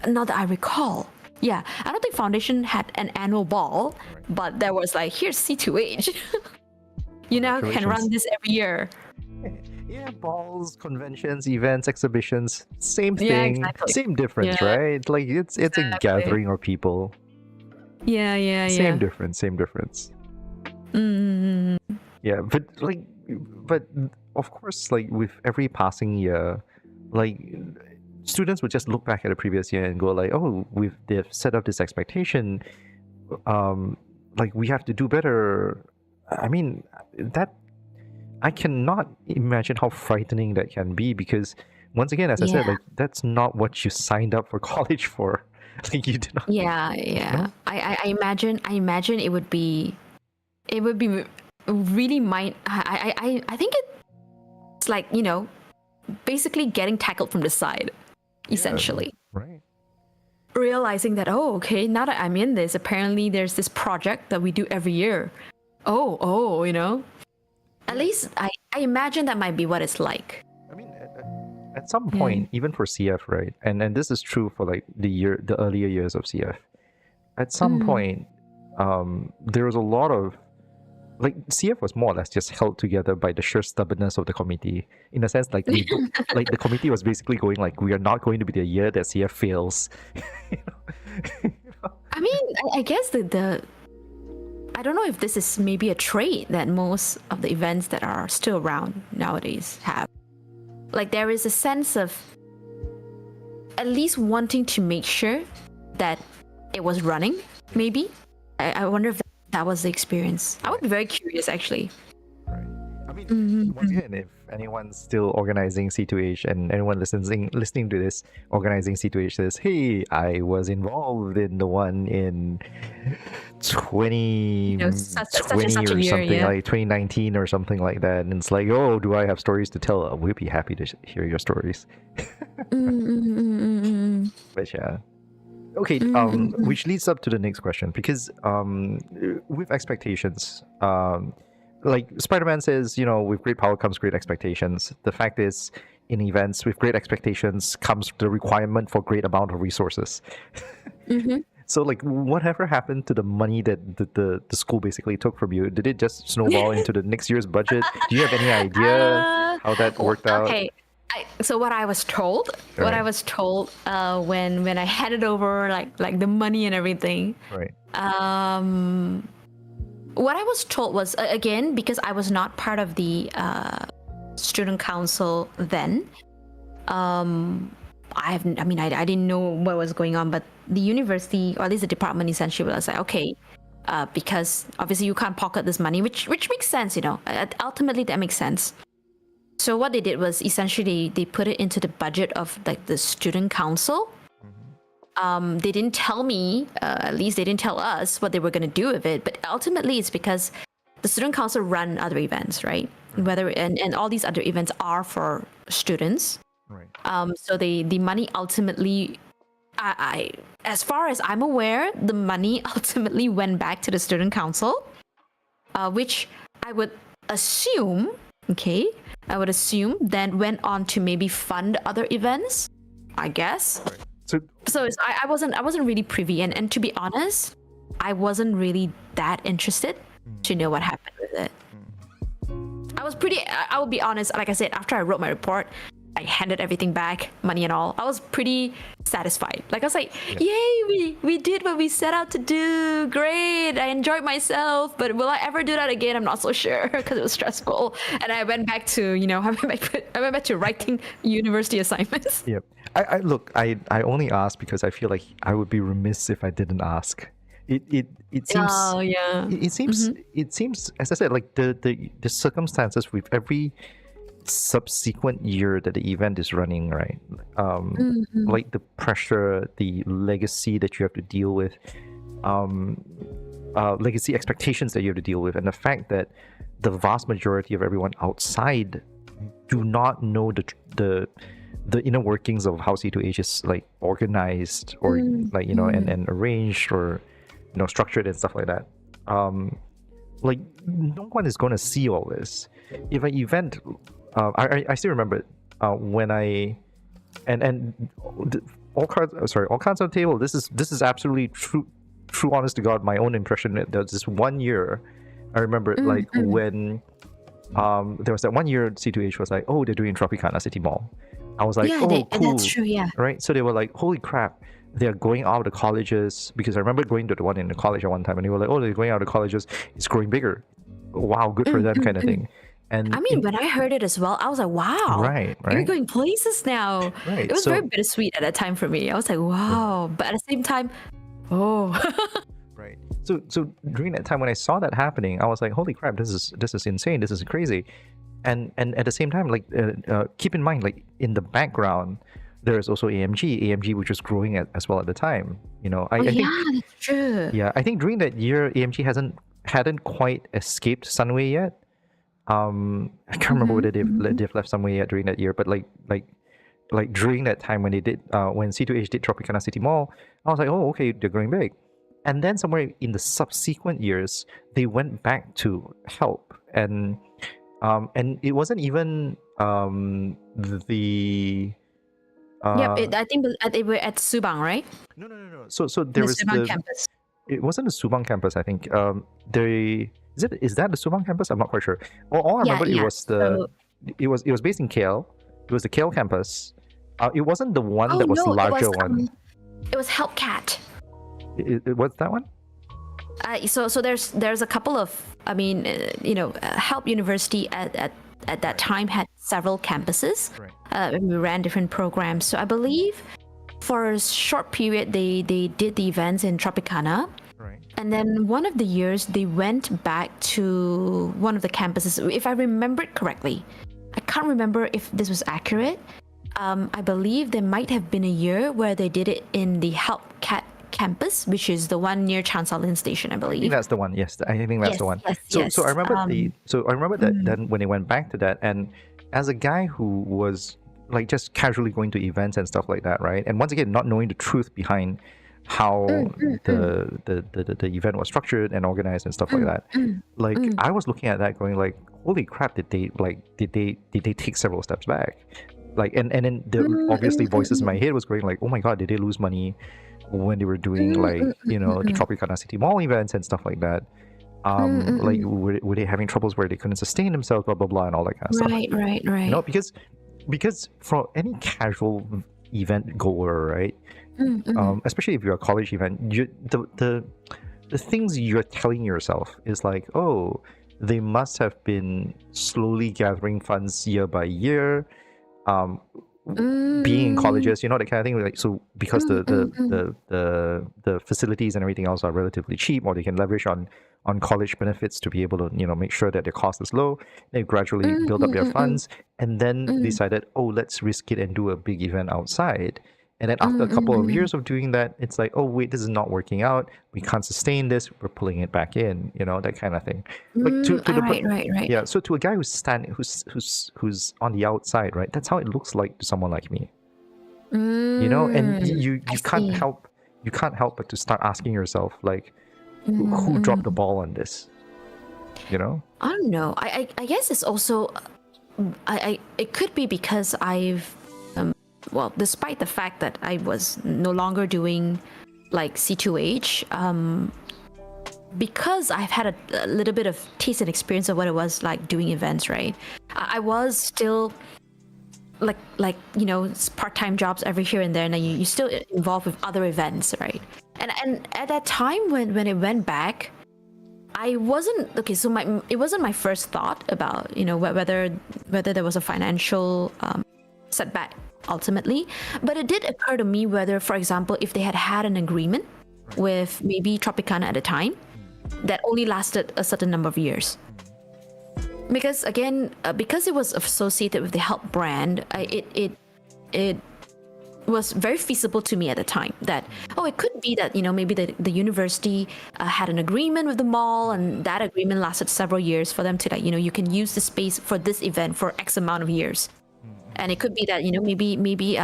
not that I recall. Yeah, I don't think foundation had an annual ball, but there was like, here's C2AGE. You now can run this every year. Yeah, balls, conventions, events, exhibitions, same thing, Yeah, exactly. same difference, Yeah. right? Like it's a Exactly. gathering of people. Yeah. Same difference. Mm. Yeah, but of course, like with every passing year, like students would just look back at the previous year and go like, oh, they've set up this expectation, like we have to do better. I mean, that I cannot imagine how frightening that can be, because once again, as I said, Yeah. like that's not what you signed up for college for. Like you did not. Yeah. No? I imagine it would be really I think it's like, basically getting tackled from the side, essentially. Right. Realizing that, oh, okay, now that I'm in this, apparently there's this project that we do every year. Oh, At least I imagine that might be what it's like. I mean, at some point, even for CF, right? And this is true for like the earlier years of CF. At some point, there was a lot of like CF was more or less just held together by the sheer stubbornness of the committee. In a sense, like like the committee was basically going like, we are not going to be the year that CF fails. I mean, I guess the I don't know if this is maybe a trait that most of the events that are still around nowadays have. Like there is a sense of at least wanting to make sure that it was running, maybe. I wonder if that was the experience. I would be very curious, actually. Right. I mean, once again, if anyone's still organizing C2H and anyone listening to this organizing C2H says, hey, I was involved in the one in 2020 such or a year, something, yeah. like 2019 or something like that, and it's like, oh, do I have stories to tell? We'd be happy to hear your stories. But yeah, okay, Mm-hmm. which leads up to the next question because with expectations, like Spider-Man says, with great power comes great expectations. The fact is, in events with great expectations comes the requirement for great amount of resources. Mm-hmm. So, like, whatever happened to the money that the school basically took from you? Did it just snowball into the next year's budget? Do you have any idea how that worked out? Okay. So what I was told, Right. when I handed over like the money and everything, Right. what I was told was again, because I was not part of the student council then. I didn't know what was going on, but the university, or at least the department, essentially was like, okay, because obviously you can't pocket this money, which makes sense, ultimately that makes sense. So what they did was essentially they put it into the budget of like the student council. They didn't tell me, at least they didn't tell us what they were going to do with it, but ultimately it's because the student council run other events, right? And all these other events are for students. Right. So the money ultimately, I as far as I'm aware, the money ultimately went back to the student council, which I would assume, then went on to maybe fund other events, I guess. Right. So I wasn't really privy, and to be honest, I wasn't really that interested to know what happened with it. I will be honest, like I said, after I wrote my report, I handed everything back, money and all. I was pretty satisfied. Like I was like, yay, we did what we set out to do. Great, I enjoyed myself. But will I ever do that again? I'm not so sure because it was stressful. And I went back to, I went back to writing university assignments. Yep. I only asked because I feel like I would be remiss if I didn't ask. It seems. Oh yeah. It seems, as I said, like the circumstances with every subsequent year that the event is running, right? Like the pressure, the legacy that you have to deal with, legacy expectations that you have to deal with, and the fact that the vast majority of everyone outside do not know the inner workings of how C2AGE is like organized or like and arranged or structured and stuff like that. Like no one is going to see all this. If an event, I still remember when I all cards on the table. This is absolutely true, honest to God, my own impression. There's this one year I remember when there was that one year C2H was like, oh, they're doing Tropicana City Mall. I was like, cool. That's true, yeah. Right? So they were like, holy crap, they're going out of the colleges, because I remember going to the one in the college at one time and they were like, oh, they're going out of the colleges, it's growing bigger. Wow, good for them kind of thing. And I mean, when I heard it as well, I was like, wow, right. You're going places now. Right. It was very bittersweet at that time for me. I was like, wow. But at the same time, Right. So during that time when I saw that happening, I was like, holy crap, this is insane. This is crazy. And at the same time, like keep in mind, like in the background, there is also AMG, which was growing as well at the time. I think, that's true. Yeah, I think during that year, AMG hadn't quite escaped Sunway yet. I can't remember whether they've left Sunway yet during that year, but like during that time when they did when C2H did Tropicana City Mall, I was like, oh, okay, they're going big. And then somewhere in the subsequent years, they went back to help, and it wasn't even the. I think they were at Subang, right? No. So there was Subang campus. It wasn't the Subang campus, I think. Is that the Subang campus? I'm not quite sure. All I remember it was it was based in KL. It was the KL campus. It wasn't the one that was the larger one. It was HelpCat. What's that one? So there's a couple of, Help University at that time had several campuses. Right. We ran different programs. So I believe for a short period they did the events in Tropicana. Right. And then one of the years they went back to one of the campuses. If I remember it correctly, I can't remember if this was accurate. I believe there might have been a year where they did it in the HelpCat campus, which is the one near Chansalin Station, I believe. I think that's the one. Yes, I think that's the one. So I remember that then when they went back to that, and as a guy who was like just casually going to events and stuff like that, right? And once again, not knowing the truth behind how the event was structured and organized and stuff like that. Like I was looking at that going like, holy crap, did they take several steps back? Like and then the obviously voices in my head was going like, oh my god, did they lose money when they were doing like, you know, the Tropicana City Mall events and stuff like that? Like were they having troubles where they couldn't sustain themselves, blah blah blah, and all that kind of stuff. Right. You know, because for any casual event goer, right? Especially if you're a college event, the things you're telling yourself is like, oh, they must have been slowly gathering funds year by year, being in colleges, you know, that kind of thing. Like, so because the facilities and everything else are relatively cheap, or they can leverage on college benefits to be able to, you know, make sure that their cost is low. They gradually build up their funds, and then decided, oh, let's risk it and do a big event outside. And then after a couple of years of doing that, it's like, oh wait, this is not working out. We can't sustain this. We're pulling it back in. You know, that kind of thing. Like Right. yeah. So to a guy who's on the outside, right? That's how it looks like to someone like me. You know, and you can't help but to start asking yourself like, who dropped the ball on this? You know. I don't know. I guess it's also, it could be because I've. Well, despite the fact that I was no longer doing like C2AGE, because I've had a little bit of taste and experience of what it was like doing events, right? I was still like you know, part-time jobs every here and there, and then you still involved with other events, right? And at that time when it went back, I wasn't okay. So it wasn't my first thought about, you know, whether there was a financial setback ultimately, but it did occur to me whether, for example, if they had an agreement with maybe Tropicana at a time that only lasted a certain number of years, because again, because it was associated with the Help brand, it was very feasible to me at the time that, oh, it could be that, you know, maybe the university had an agreement with the mall, and that agreement lasted several years for them to, like, you know, you can use the space for this event for X amount of years. And it could be that, you know, maybe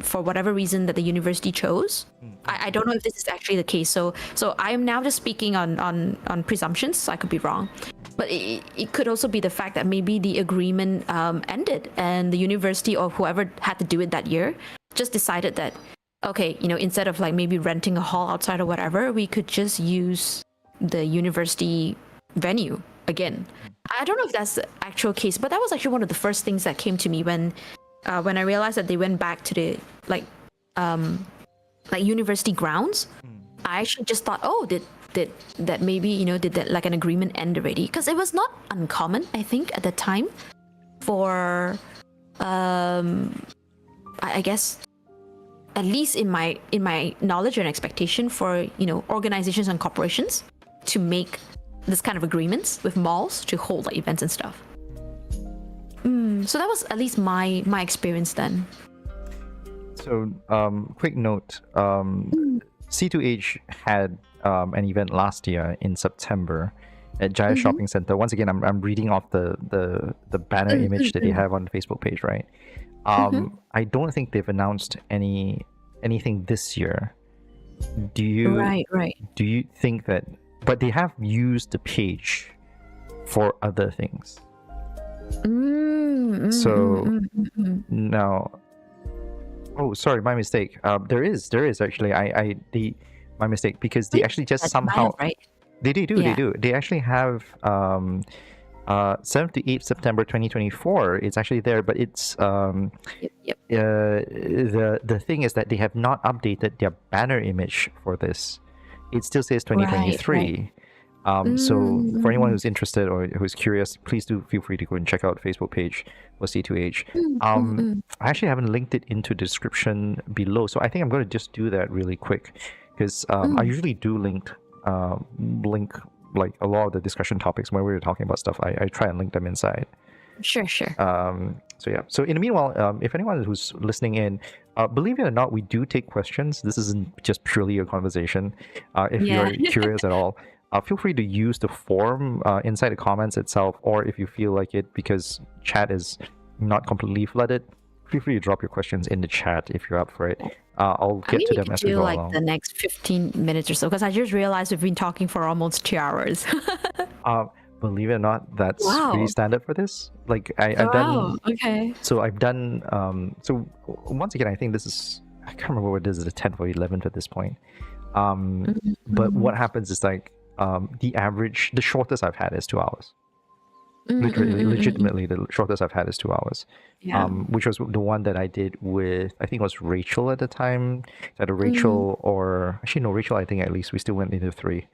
for whatever reason that the university chose. I don't know if this is actually the case. So I am now just speaking on presumptions. So I could be wrong, but it could also be the fact that maybe the agreement ended, and the university or whoever had to do it that year just decided that, okay, you know, instead of like maybe renting a hall outside or whatever, we could just use the university venue again. I don't know if that's the actual case, but that was actually one of the first things that came to me when I realized that they went back to the like university grounds. I actually just thought, oh, did that maybe, you know, did that like an agreement end already? Because it was not uncommon, I think, at the time for I guess, at least in my knowledge and expectation, for, you know, organizations and corporations to make this kind of agreements with malls to hold like events and stuff. So that was at least my experience then. So quick note, C2AGE had an event last year in September at Jaya Shopping Center. Once again, I'm reading off the banner image that they have on the Facebook page, right? I don't think they've announced anything this year. Do you? Right. Do you think that? But they have used the page for other things. So now, oh, sorry, my mistake. There is actually my mistake, because they actually just somehow bad, right? They do. They actually have 7th to 8th September 2024. It's actually there, but it's the thing is that they have not updated their banner image for this. It still says 2023. So for anyone who's interested or who's curious, please do feel free to go and check out the Facebook page for C2AGE. I actually haven't linked it into the description below, so I think I'm going to just do that really quick, because I usually do link like a lot of the discussion topics when we were talking about stuff. I try and link them inside. Sure. So yeah. So in the meanwhile, if anyone who's listening in, believe it or not, we do take questions. This isn't just purely a conversation. If you're curious at all, feel free to use the form inside the comments itself, or if you feel like it, because chat is not completely flooded, feel free to drop your questions in the chat if you're up for it. I'll I get mean, to we them could as we do go like along. the next 15 minutes or so, because I just realized we've been talking for almost 2 hours. Uh, Believe it or not, that's pretty Wow. standard for this. Like I've Wow. done, Okay. so I've done. So once again, I think this is, I can't remember what this is, the 10th or 11th at this point. But Mm-hmm. what happens is like the average, the shortest I've had is 2 hours. Literally, Mm-hmm. legitimately, the shortest I've had is 2 hours. Yeah. Which was the one that I did with, I think it was Rachel at the time. Either Mm-hmm. Rachel or actually no, Rachel. I think at least we still went into 3.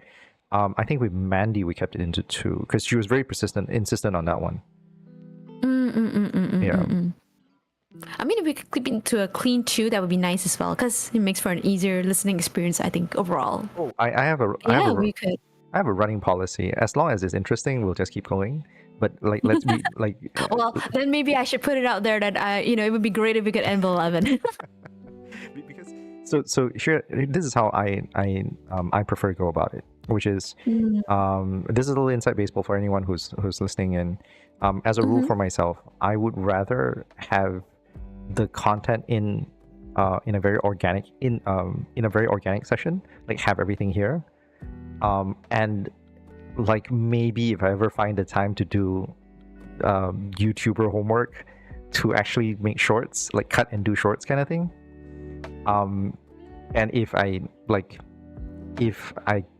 I think with Mandy we kept it into 2 because she was very insistent on that one. Yeah. I mean, if we could clip into a clean 2, that would be nice as well, because it makes for an easier listening experience, I think, overall. Oh, I have a Yeah, we could. I have a running policy. As long as it's interesting, we'll just keep going. But like, let's be like, Well, then maybe I should put it out there that it would be great if we could end 11. because so here, this is how I prefer to go about it, which is this is a little inside baseball for anyone who's listening in. As a rule for myself, I would rather have the content in a very organic session, like have everything here, and like maybe if I ever find the time to do YouTuber homework to actually make shorts, like cut and do shorts kind of thing. And if I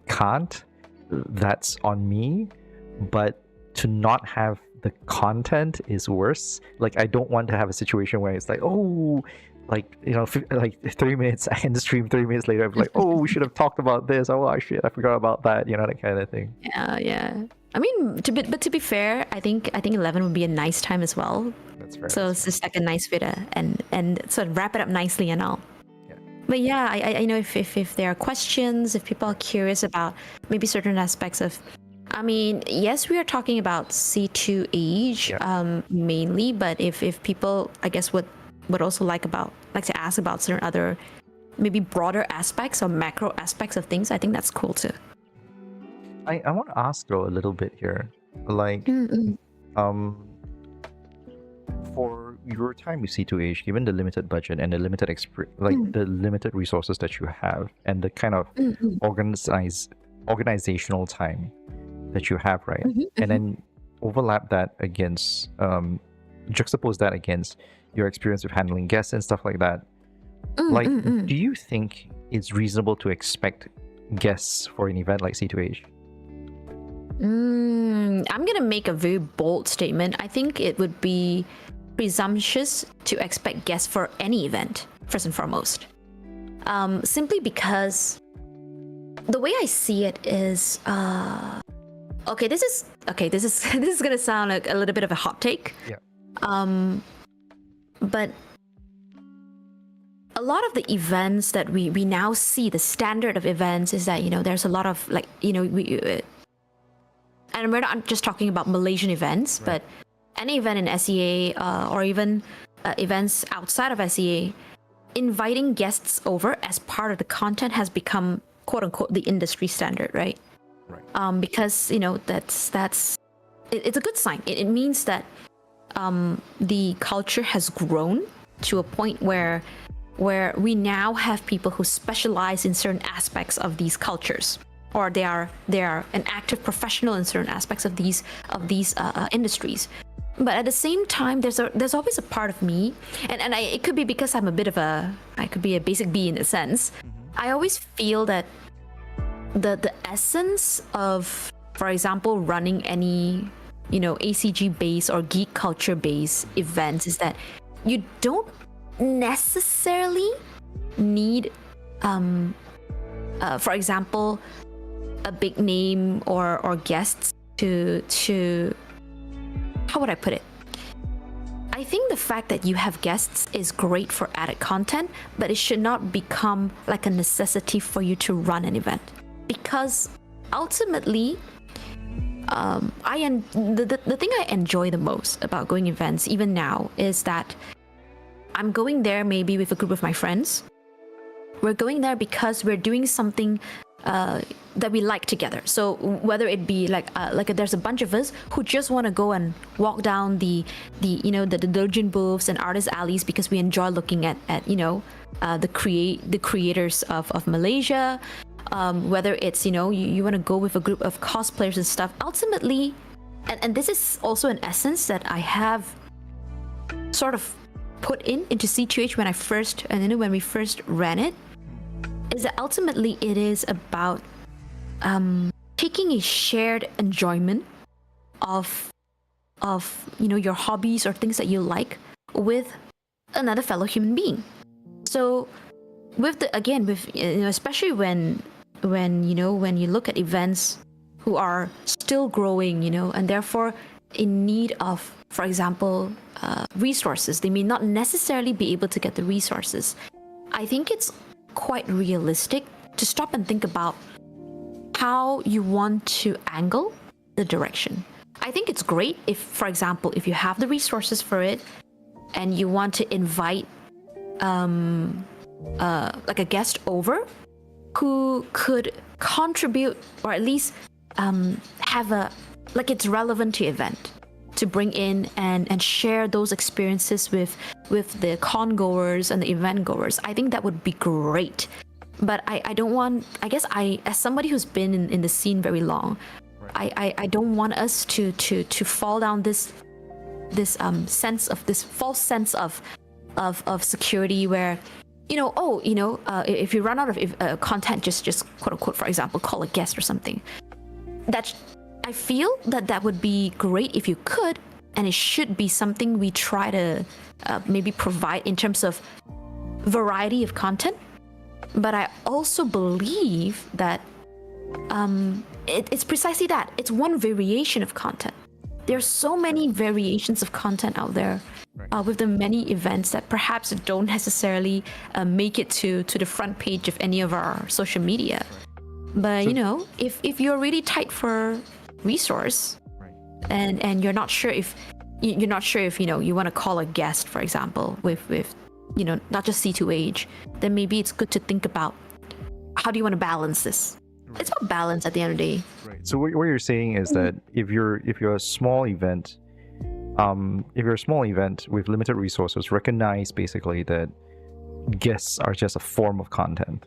can't, that's on me. But to not have the content is worse. Like I don't want to have a situation where it's like, oh, like like 3 minutes I end the stream, 3 minutes later I'm like, oh, we should have talked about this. Oh shit, I forgot about that. That kind of thing. Yeah. I mean, to be fair, I think 11 would be a nice time as well. That's fair. So it's just like a nice way to and sort of wrap it up nicely and all. Yeah. But yeah, I know if there are questions, if people are curious about maybe certain aspects of, I mean, yes, we are talking about C2AGE mainly, but if people, I guess, would also like to ask about certain other maybe broader aspects or macro aspects of things, I think that's cool too. I want to ask though a little bit here, like for your time with C2H, given the limited budget and the limited the limited resources that you have and the kind of organizational time that you have, right? And then overlap that against juxtapose that against your experience with handling guests and stuff like that. Do you think it's reasonable to expect guests for an event like C2H? I'm gonna make a very bold statement. I think it would be presumptuous to expect guests for any event, first and foremost. Simply because the way I see it is, this is this is gonna sound like a little bit of a hot take. Yeah. But a lot of the events that we now see, the standard of events is that there's a lot of and we're not just talking about Malaysian events, but any event in S.E.A. Or even events outside of S.E.A., inviting guests over as part of the content has become quote unquote the industry standard, right? Because it's a good sign. It means that the culture has grown to a point where we now have people who specialize in certain aspects of these cultures, or they are an active professional in certain aspects of these industries. But at the same time, there's always a part of me, and it could be because I'm I could be a basic B in a sense. I always feel that the essence of, for example, running any ACG based or geek culture based events is that you don't necessarily need for example, a big name or guests to how would I put it? I think the fact that you have guests is great for added content, but it should not become like a necessity for you to run an event, because ultimately the thing I enjoy the most about going events even now is that I'm going there maybe with a group of my friends. We're going there because we're doing something that we like together. So whether it be like there's a bunch of us who just want to go and walk down the Dojin booths and artist alleys because we enjoy looking at the creators of Malaysia. Whether it's you want to go with a group of cosplayers and stuff. Ultimately, and this is also an essence that I have sort of put into C2AGE when we first ran it, is that ultimately it is about taking a shared enjoyment of your hobbies or things that you like with another fellow human being. So especially when you look at events who are still growing, and therefore in need of, for example, resources, they may not necessarily be able to get the resources. I think it's quite realistic to stop and think about how you want to angle the direction. I think it's great if, for example, if you have the resources for it and you want to invite like a guest over who could contribute, or at least have it's relevant to event, to bring in and share those experiences with the con goers and the event goers. I think that would be great. But I don't want, I guess as somebody who's been in the scene very long, I don't want us to fall down this false sense of security where if you run out of content, just quote unquote, for example, call a guest or something. That I feel that would be great if you could, and it should be something we try to maybe provide in terms of variety of content. But I also believe that it's precisely that. It's one variation of content. There's so many variations of content out there with the many events that perhaps don't necessarily make it to the front page of any of our social media. But if you're really tight for resource, and you're not sure if you want to call a guest, for example, with not just C2AGE, then maybe it's good to think about how do you want to balance this. It's about balance at the end of the day. Right. So what you're saying is that if you're a small event, with limited resources, recognize basically that guests are just a form of content.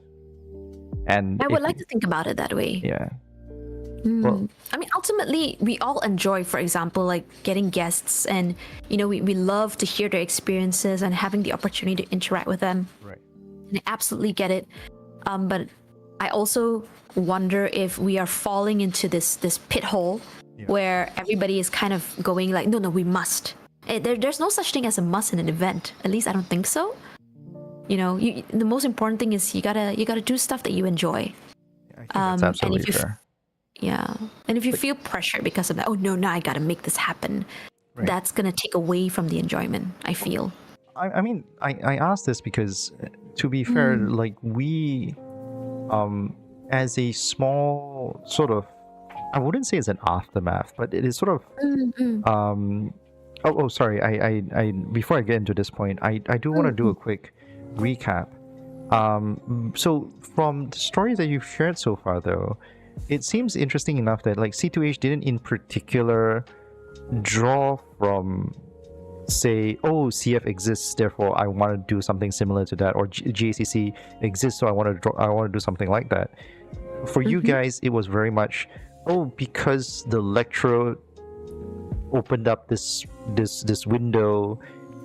And I would like to think about it that way. Yeah. Well, I mean, ultimately, we all enjoy, for example, like getting guests, and we love to hear their experiences and having the opportunity to interact with them. Right. And I absolutely get it. But I also wonder if we are falling into this pit hole where everybody is kind of going like, no, we must. There's no such thing as a must in an event. At least I don't think so. The most important thing is you gotta do stuff that you enjoy. I think that's absolutely fair. Yeah, and if you feel pressure because of that, oh no, now I gotta make this happen. Right. That's gonna take away from the enjoyment, I feel. I mean, I asked this because, to be fair, like we, as a small sort of, I wouldn't say it's an aftermath, but it is sort of, sorry, I before I get into this point, I do want to do a quick recap. So from the stories that you've shared so far, though, it seems interesting enough that like C2AGE didn't in particular draw from, say, CF exists, therefore I want to do something similar to that, or GACC exists, so I want to do something like that. For you guys, it was very much, because the lecturer opened up this window,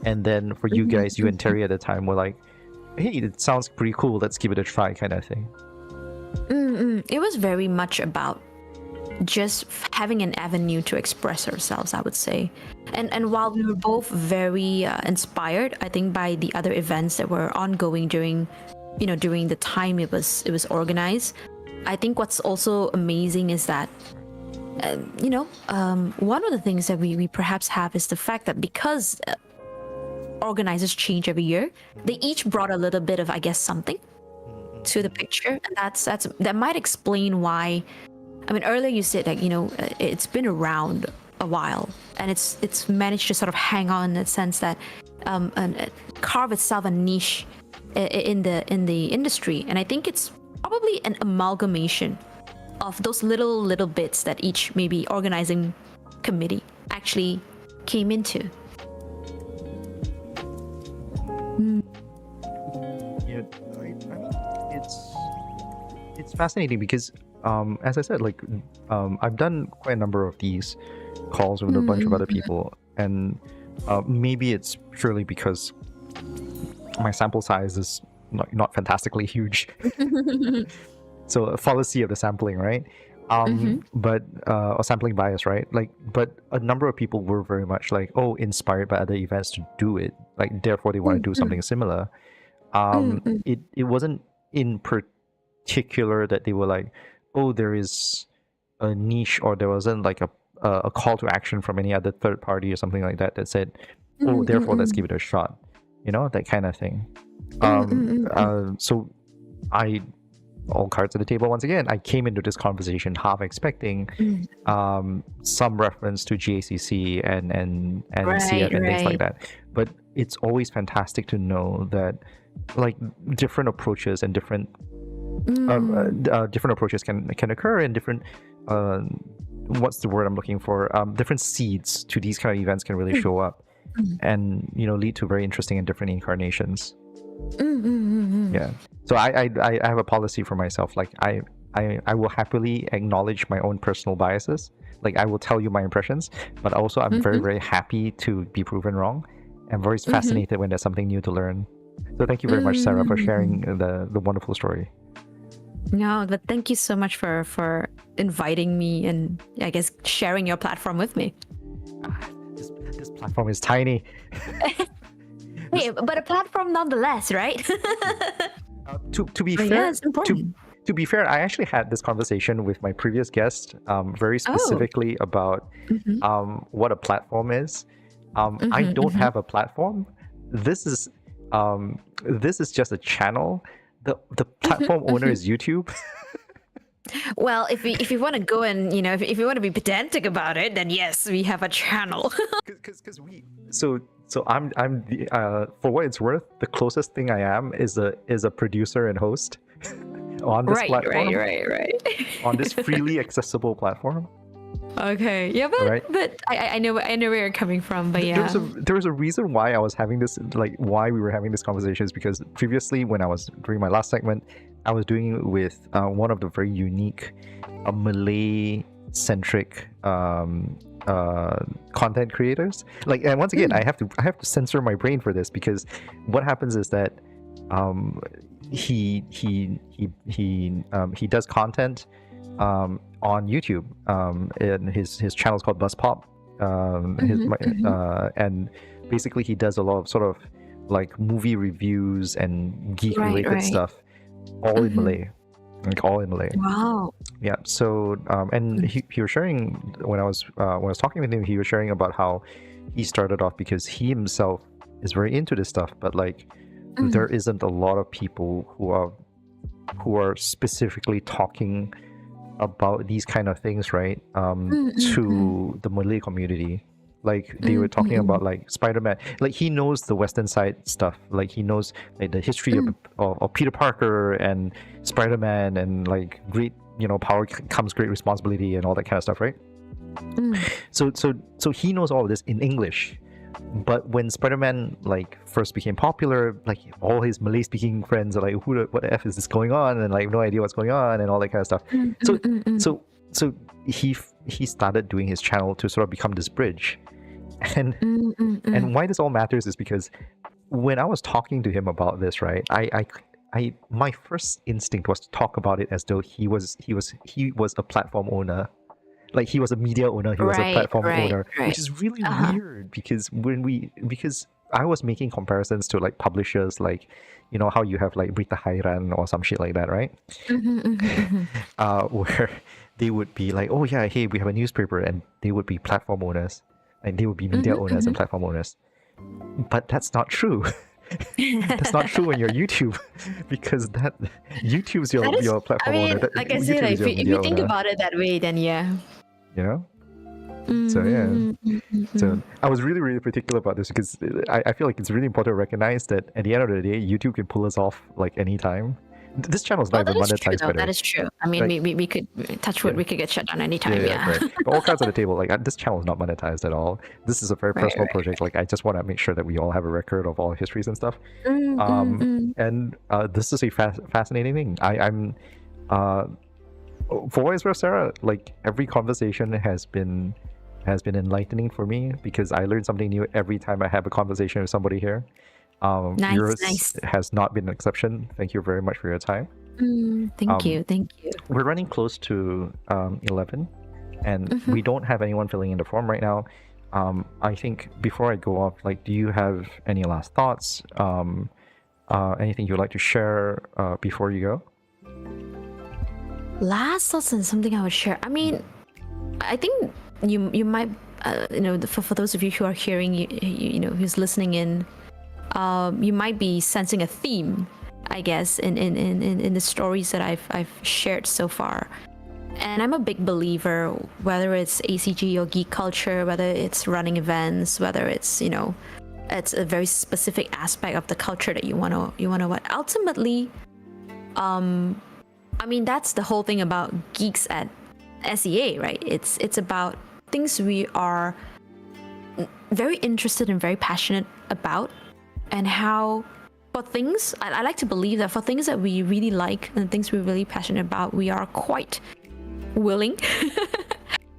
and then for you guys, you and Terry at the time were like, hey, it sounds pretty cool, let's give it a try, kind of thing. It was very much about just having an avenue to express ourselves, I would say. And while we were both very inspired, I think, by the other events that were ongoing during the time it was organized, I think what's also amazing is that one of the things that we perhaps have is the fact that because organizers change every year, they each brought a little bit of, I guess, something to the picture, and that might explain why. I mean, earlier you said that it's been around a while, and it's managed to sort of hang on in the sense that and carve itself a niche in the industry, and I think it's probably an amalgamation of those little bits that each maybe organizing committee actually came into. Yeah, I mean, it's fascinating because, as I said, like, I've done quite a number of these calls with a bunch of other people, and maybe it's purely because my sample size is not fantastically huge. So a fallacy of the sampling, right? But or sampling bias, right? Like, but a number of people were very much like, oh, inspired by other events to do it, like therefore they want to do something similar. It wasn't in particular that they were like, oh, there is a niche, or there wasn't like a call to action from any other third party or something like that that said, oh, therefore let's give it a shot, you know, that kind of thing. So I, all cards at the table once again, I came into this conversation half expecting some reference to GACC and CF and things like that, but it's always fantastic to know that like different approaches and different approaches can occur, and different what's the word I'm looking for, different seeds to these kind of events can really show up and, you know, lead to very interesting and different incarnations. Yeah, so I have a policy for myself, like I will happily acknowledge my own personal biases. Like, I will tell you my impressions, but also I'm very, very happy to be proven wrong. I'm very fascinated when there's something new to learn. So thank you very much, Sarah, for sharing the wonderful story. No, but thank you so much for inviting me and I guess sharing your platform with me. This platform is tiny. Hey, but a platform nonetheless, right? To be fair, yeah, it's important. To be fair, I actually had this conversation with my previous guest, very specifically about what a platform is. I don't have a platform. This is just a channel. The platform owner is YouTube. Well, if you want to go and, you know, if you want to be pedantic about it, then yes, we have a channel. Because so I'm the for what it's worth, the closest thing I am is a producer and host on this platform. Right. On this freely accessible platform. Okay. Yeah, but I know where you're coming from. But yeah, there was a reason why I was having this, like why we were having this conversation, is because previously when I was doing my last segment, I was doing it with one of the very unique Malay-centric content creators. Like, and once again, I have to censor my brain for this, because what happens is that he does content on YouTube, and his channel is called Buzzpop. And basically he does a lot of sort of like movie reviews and geek related stuff, all in Malay, like all in Malay. Wow. Yeah. So and he was sharing, when I was talking with him, he was sharing about how he started off because he himself is very into this stuff, but like there isn't a lot of people who are specifically talking about these kind of things, right? To the Malay community. Like they were talking about like Spider-Man. Like he knows the Western side stuff. Like he knows like the history of Peter Parker and Spider-Man, and like great, you know, power comes great responsibility and all that kind of stuff, right? So he knows all of this in English. But when Spider-Man like first became popular, like all his Malay-speaking friends are like, what the F is this going on? And like no idea what's going on and all that kind of stuff. So he started doing his channel to sort of become this bridge. And why this all matters is because when I was talking to him about this, right, I my first instinct was to talk about it as though he was a platform owner. Like he was a media owner, he was a platform owner, which is really weird, because because I was making comparisons to like publishers, like, you know how you have like Berita Hairan or some shit like that, right? Where they would be like, oh yeah, hey, we have a newspaper, and they would be platform owners, and they would be media owners and platform owners. But that's not true. That's not true when you're YouTube, because that YouTube's your platform owner. Like I said, if you think about it that way, then yeah. You know? So yeah. So I was really, really particular about this, because I feel like it's really important to recognize that at the end of the day, YouTube can pull us off like anytime. This channel is Well, not that even is true, monetized, though. by the That way. is true. I mean, Like, we could touch wood. yeah. We could get shut down Yeah, anytime. yeah, Yeah. right. But all cards on the table. Like this channel is not monetized at all. This is a very Right, personal right. project. Like I just want to make sure that we all have a record of all histories and stuff. Mm, mm, mm. And this is a fascinating thing. I'm uh, for what it's worth, Sarah. Like every conversation has been enlightening for me because I learn something new every time I have a conversation with somebody here. Nice, Yours nice. has not been an exception. Thank you very much for your time. Thank you, thank you. We're running close to 11, and we don't have anyone filling in the form right now. I think before I go off, like, do you have any last thoughts? Anything you'd like to share before you go? Last thoughts and something I would share. I mean, I think you might for those of you who are hearing who's listening in, you might be sensing a theme, I guess, in the stories that I've shared so far. And I'm a big believer, whether it's ACG or geek culture, whether it's running events, whether it's it's a very specific aspect of the culture that you wanna what. Ultimately, I mean, that's the whole thing about Geeks at S.E.A, right? It's about things we are very interested and very passionate about, and how for things I like to believe that for things that we really like and things we're really passionate about, we are quite willing.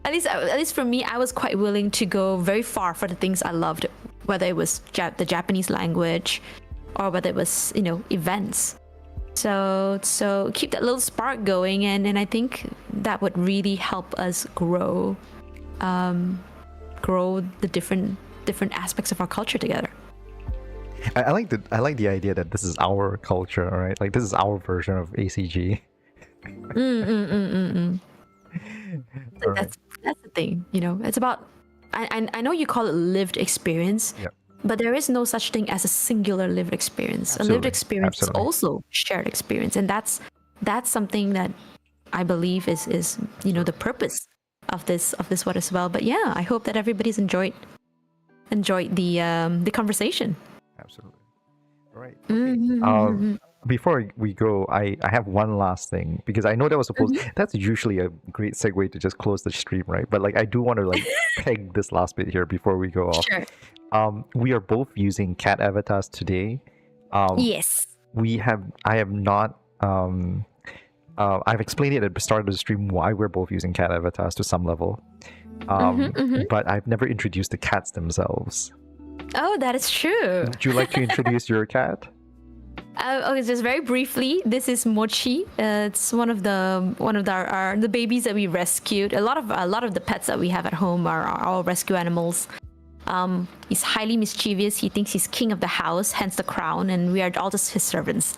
at least for me, I was quite willing to go very far for the things I loved, whether it was the Japanese language or whether it was events. So keep that little spark going, and I think that would really help us grow the different aspects of our culture together. I like the idea that this is our culture, right? Like this is our version of ACG. That's the thing, it's about, I know you call it lived experience. Yep. But there is no such thing as a singular lived experience. Absolutely. A lived experience is also shared experience, and that's something that I believe is the purpose of this one as well. But yeah, I hope that everybody's enjoyed the conversation. Absolutely. All right. Okay. Before we go, I have one last thing, because I know that was supposed. That's usually a great segue to just close the stream, right? But like, I do want to like peg this last bit here before we go off. Sure. We are both using cat avatars today. Yes. I have not. I've explained it at the start of the stream why we're both using cat avatars to some level. But I've never introduced the cats themselves. Oh, that is true. Would you like to introduce your cat? Okay, just very briefly, this is Mochi. It's one of the babies that we rescued. A lot of the pets that we have at home are all rescue animals. He's highly mischievous. He thinks he's king of the house, hence the crown, and we are all just his servants.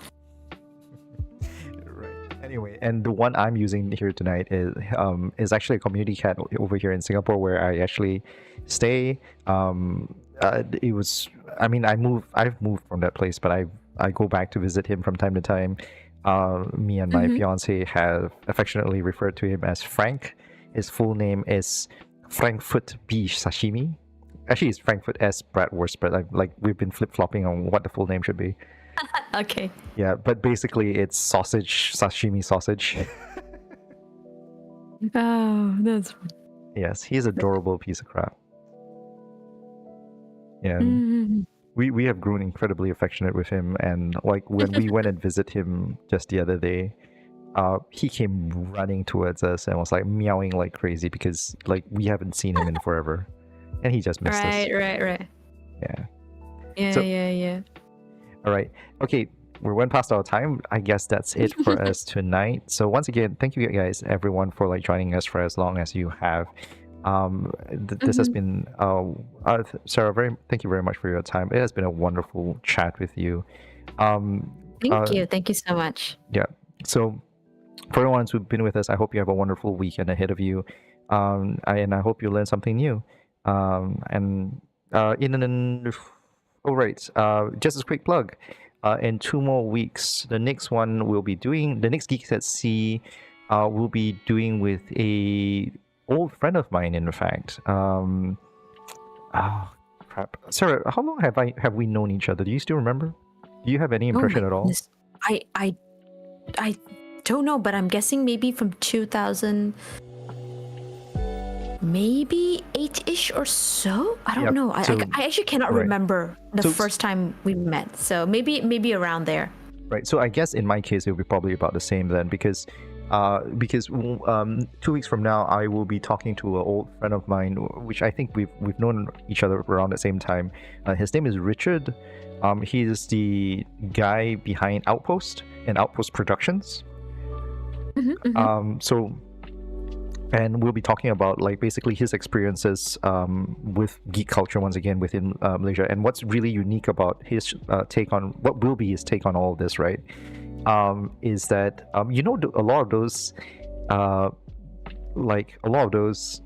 Right. Anyway, and the one I'm using here tonight is actually a community cat over here in Singapore, where I actually stay. It was. I mean, I've moved from that place, but I go back to visit him from time to time. Me and my fiance have affectionately referred to him as Frank. His full name is Frankfurt B Sashimi. Actually, it's Frankfurt S Bratwurst, but we've been flip-flopping on what the full name should be. Okay. Yeah, but basically it's sashimi sausage. Oh, that's. Yes, he's an adorable piece of crap. Yeah. We have grown incredibly affectionate with him, and like when we went and visit him just the other day, he came running towards us and was like meowing like crazy because like we haven't seen him in forever, and he just missed us. Right. Yeah. Yeah. All right. Okay. We went past our time. I guess that's it for us tonight. So once again, thank you guys, everyone, for like joining us for as long as you have. This has been Sarah. Thank you very much for your time. It has been a wonderful chat with you. Thank you so much. Yeah. So for everyone who's been with us, I hope you have a wonderful weekend ahead of you. And I hope you learn something new. All right. Just a quick plug. In 2 more weeks, the next one we'll be doing, the next Geeks at Sea, we'll be doing with a old friend of mine, in fact. Oh crap, Sarah, how long have we known each other? Do you still remember? Do you have any impression at all? I I don't know, but I'm guessing maybe from 2000, maybe 8-ish or so. I don't Yep, know. I actually cannot right. remember the So- first time we met. So maybe around there. Right. So I guess in my case, it will be probably about the same then, because 2 weeks from now, I will be talking to an old friend of mine, which I think we've known each other around the same time. His name is Richard. He is the guy behind Outpost and Outpost Productions. And we'll be talking about like basically his experiences with geek culture once again within Malaysia, and what's really unique about his take on what will be his take on all of this, right? Is that a lot of those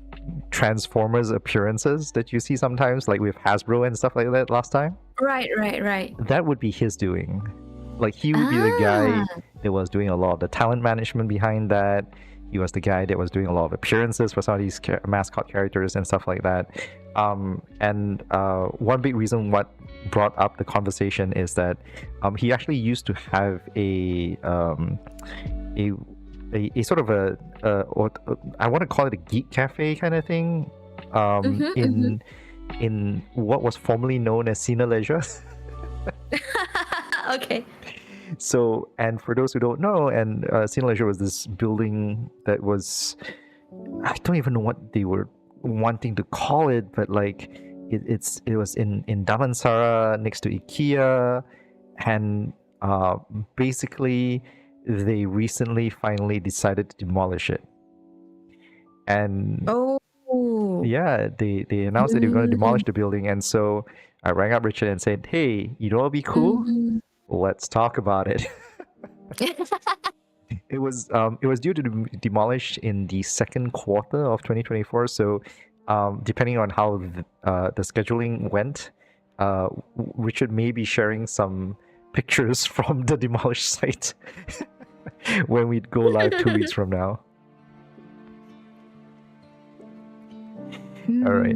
Transformers appearances that you see sometimes, like with Hasbro and stuff like that last time. Right. That would be his doing. Like he would be the guy that was doing a lot of the talent management behind that. He was the guy that was doing a lot of appearances for some of these mascot characters and stuff like that. And one big reason what brought up the conversation is that he actually used to have a sort of I want to call it a geek cafe kind of thing in what was formerly known as C2AGE Leisure. Okay. So, and for those who don't know, and C2AGE Leisure was this building that was, I don't even know what they were wanting to call it, but like it was in Damansara next to IKEA, and basically they recently finally decided to demolish it. And yeah, they announced that they were going to demolish the building, and so I rang up Richard and said, "Hey, you know what'd be cool? Let's talk about it." It was due to be demolished in the second quarter of 2024. So, depending on how the scheduling went, Richard may be sharing some pictures from the demolished site when we go live 2 weeks from now. All right.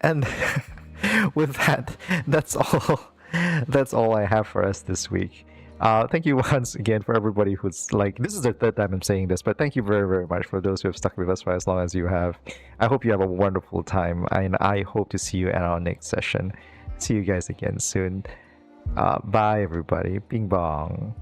And with that, that's all I have for us this week. Thank you once again for everybody who's like, this is the third time I'm saying this, but thank you very, very much for those who have stuck with us for as long as you have. I hope you have a wonderful time, and I hope to see you at our next session. See you guys again soon. Bye, everybody. Bing bong.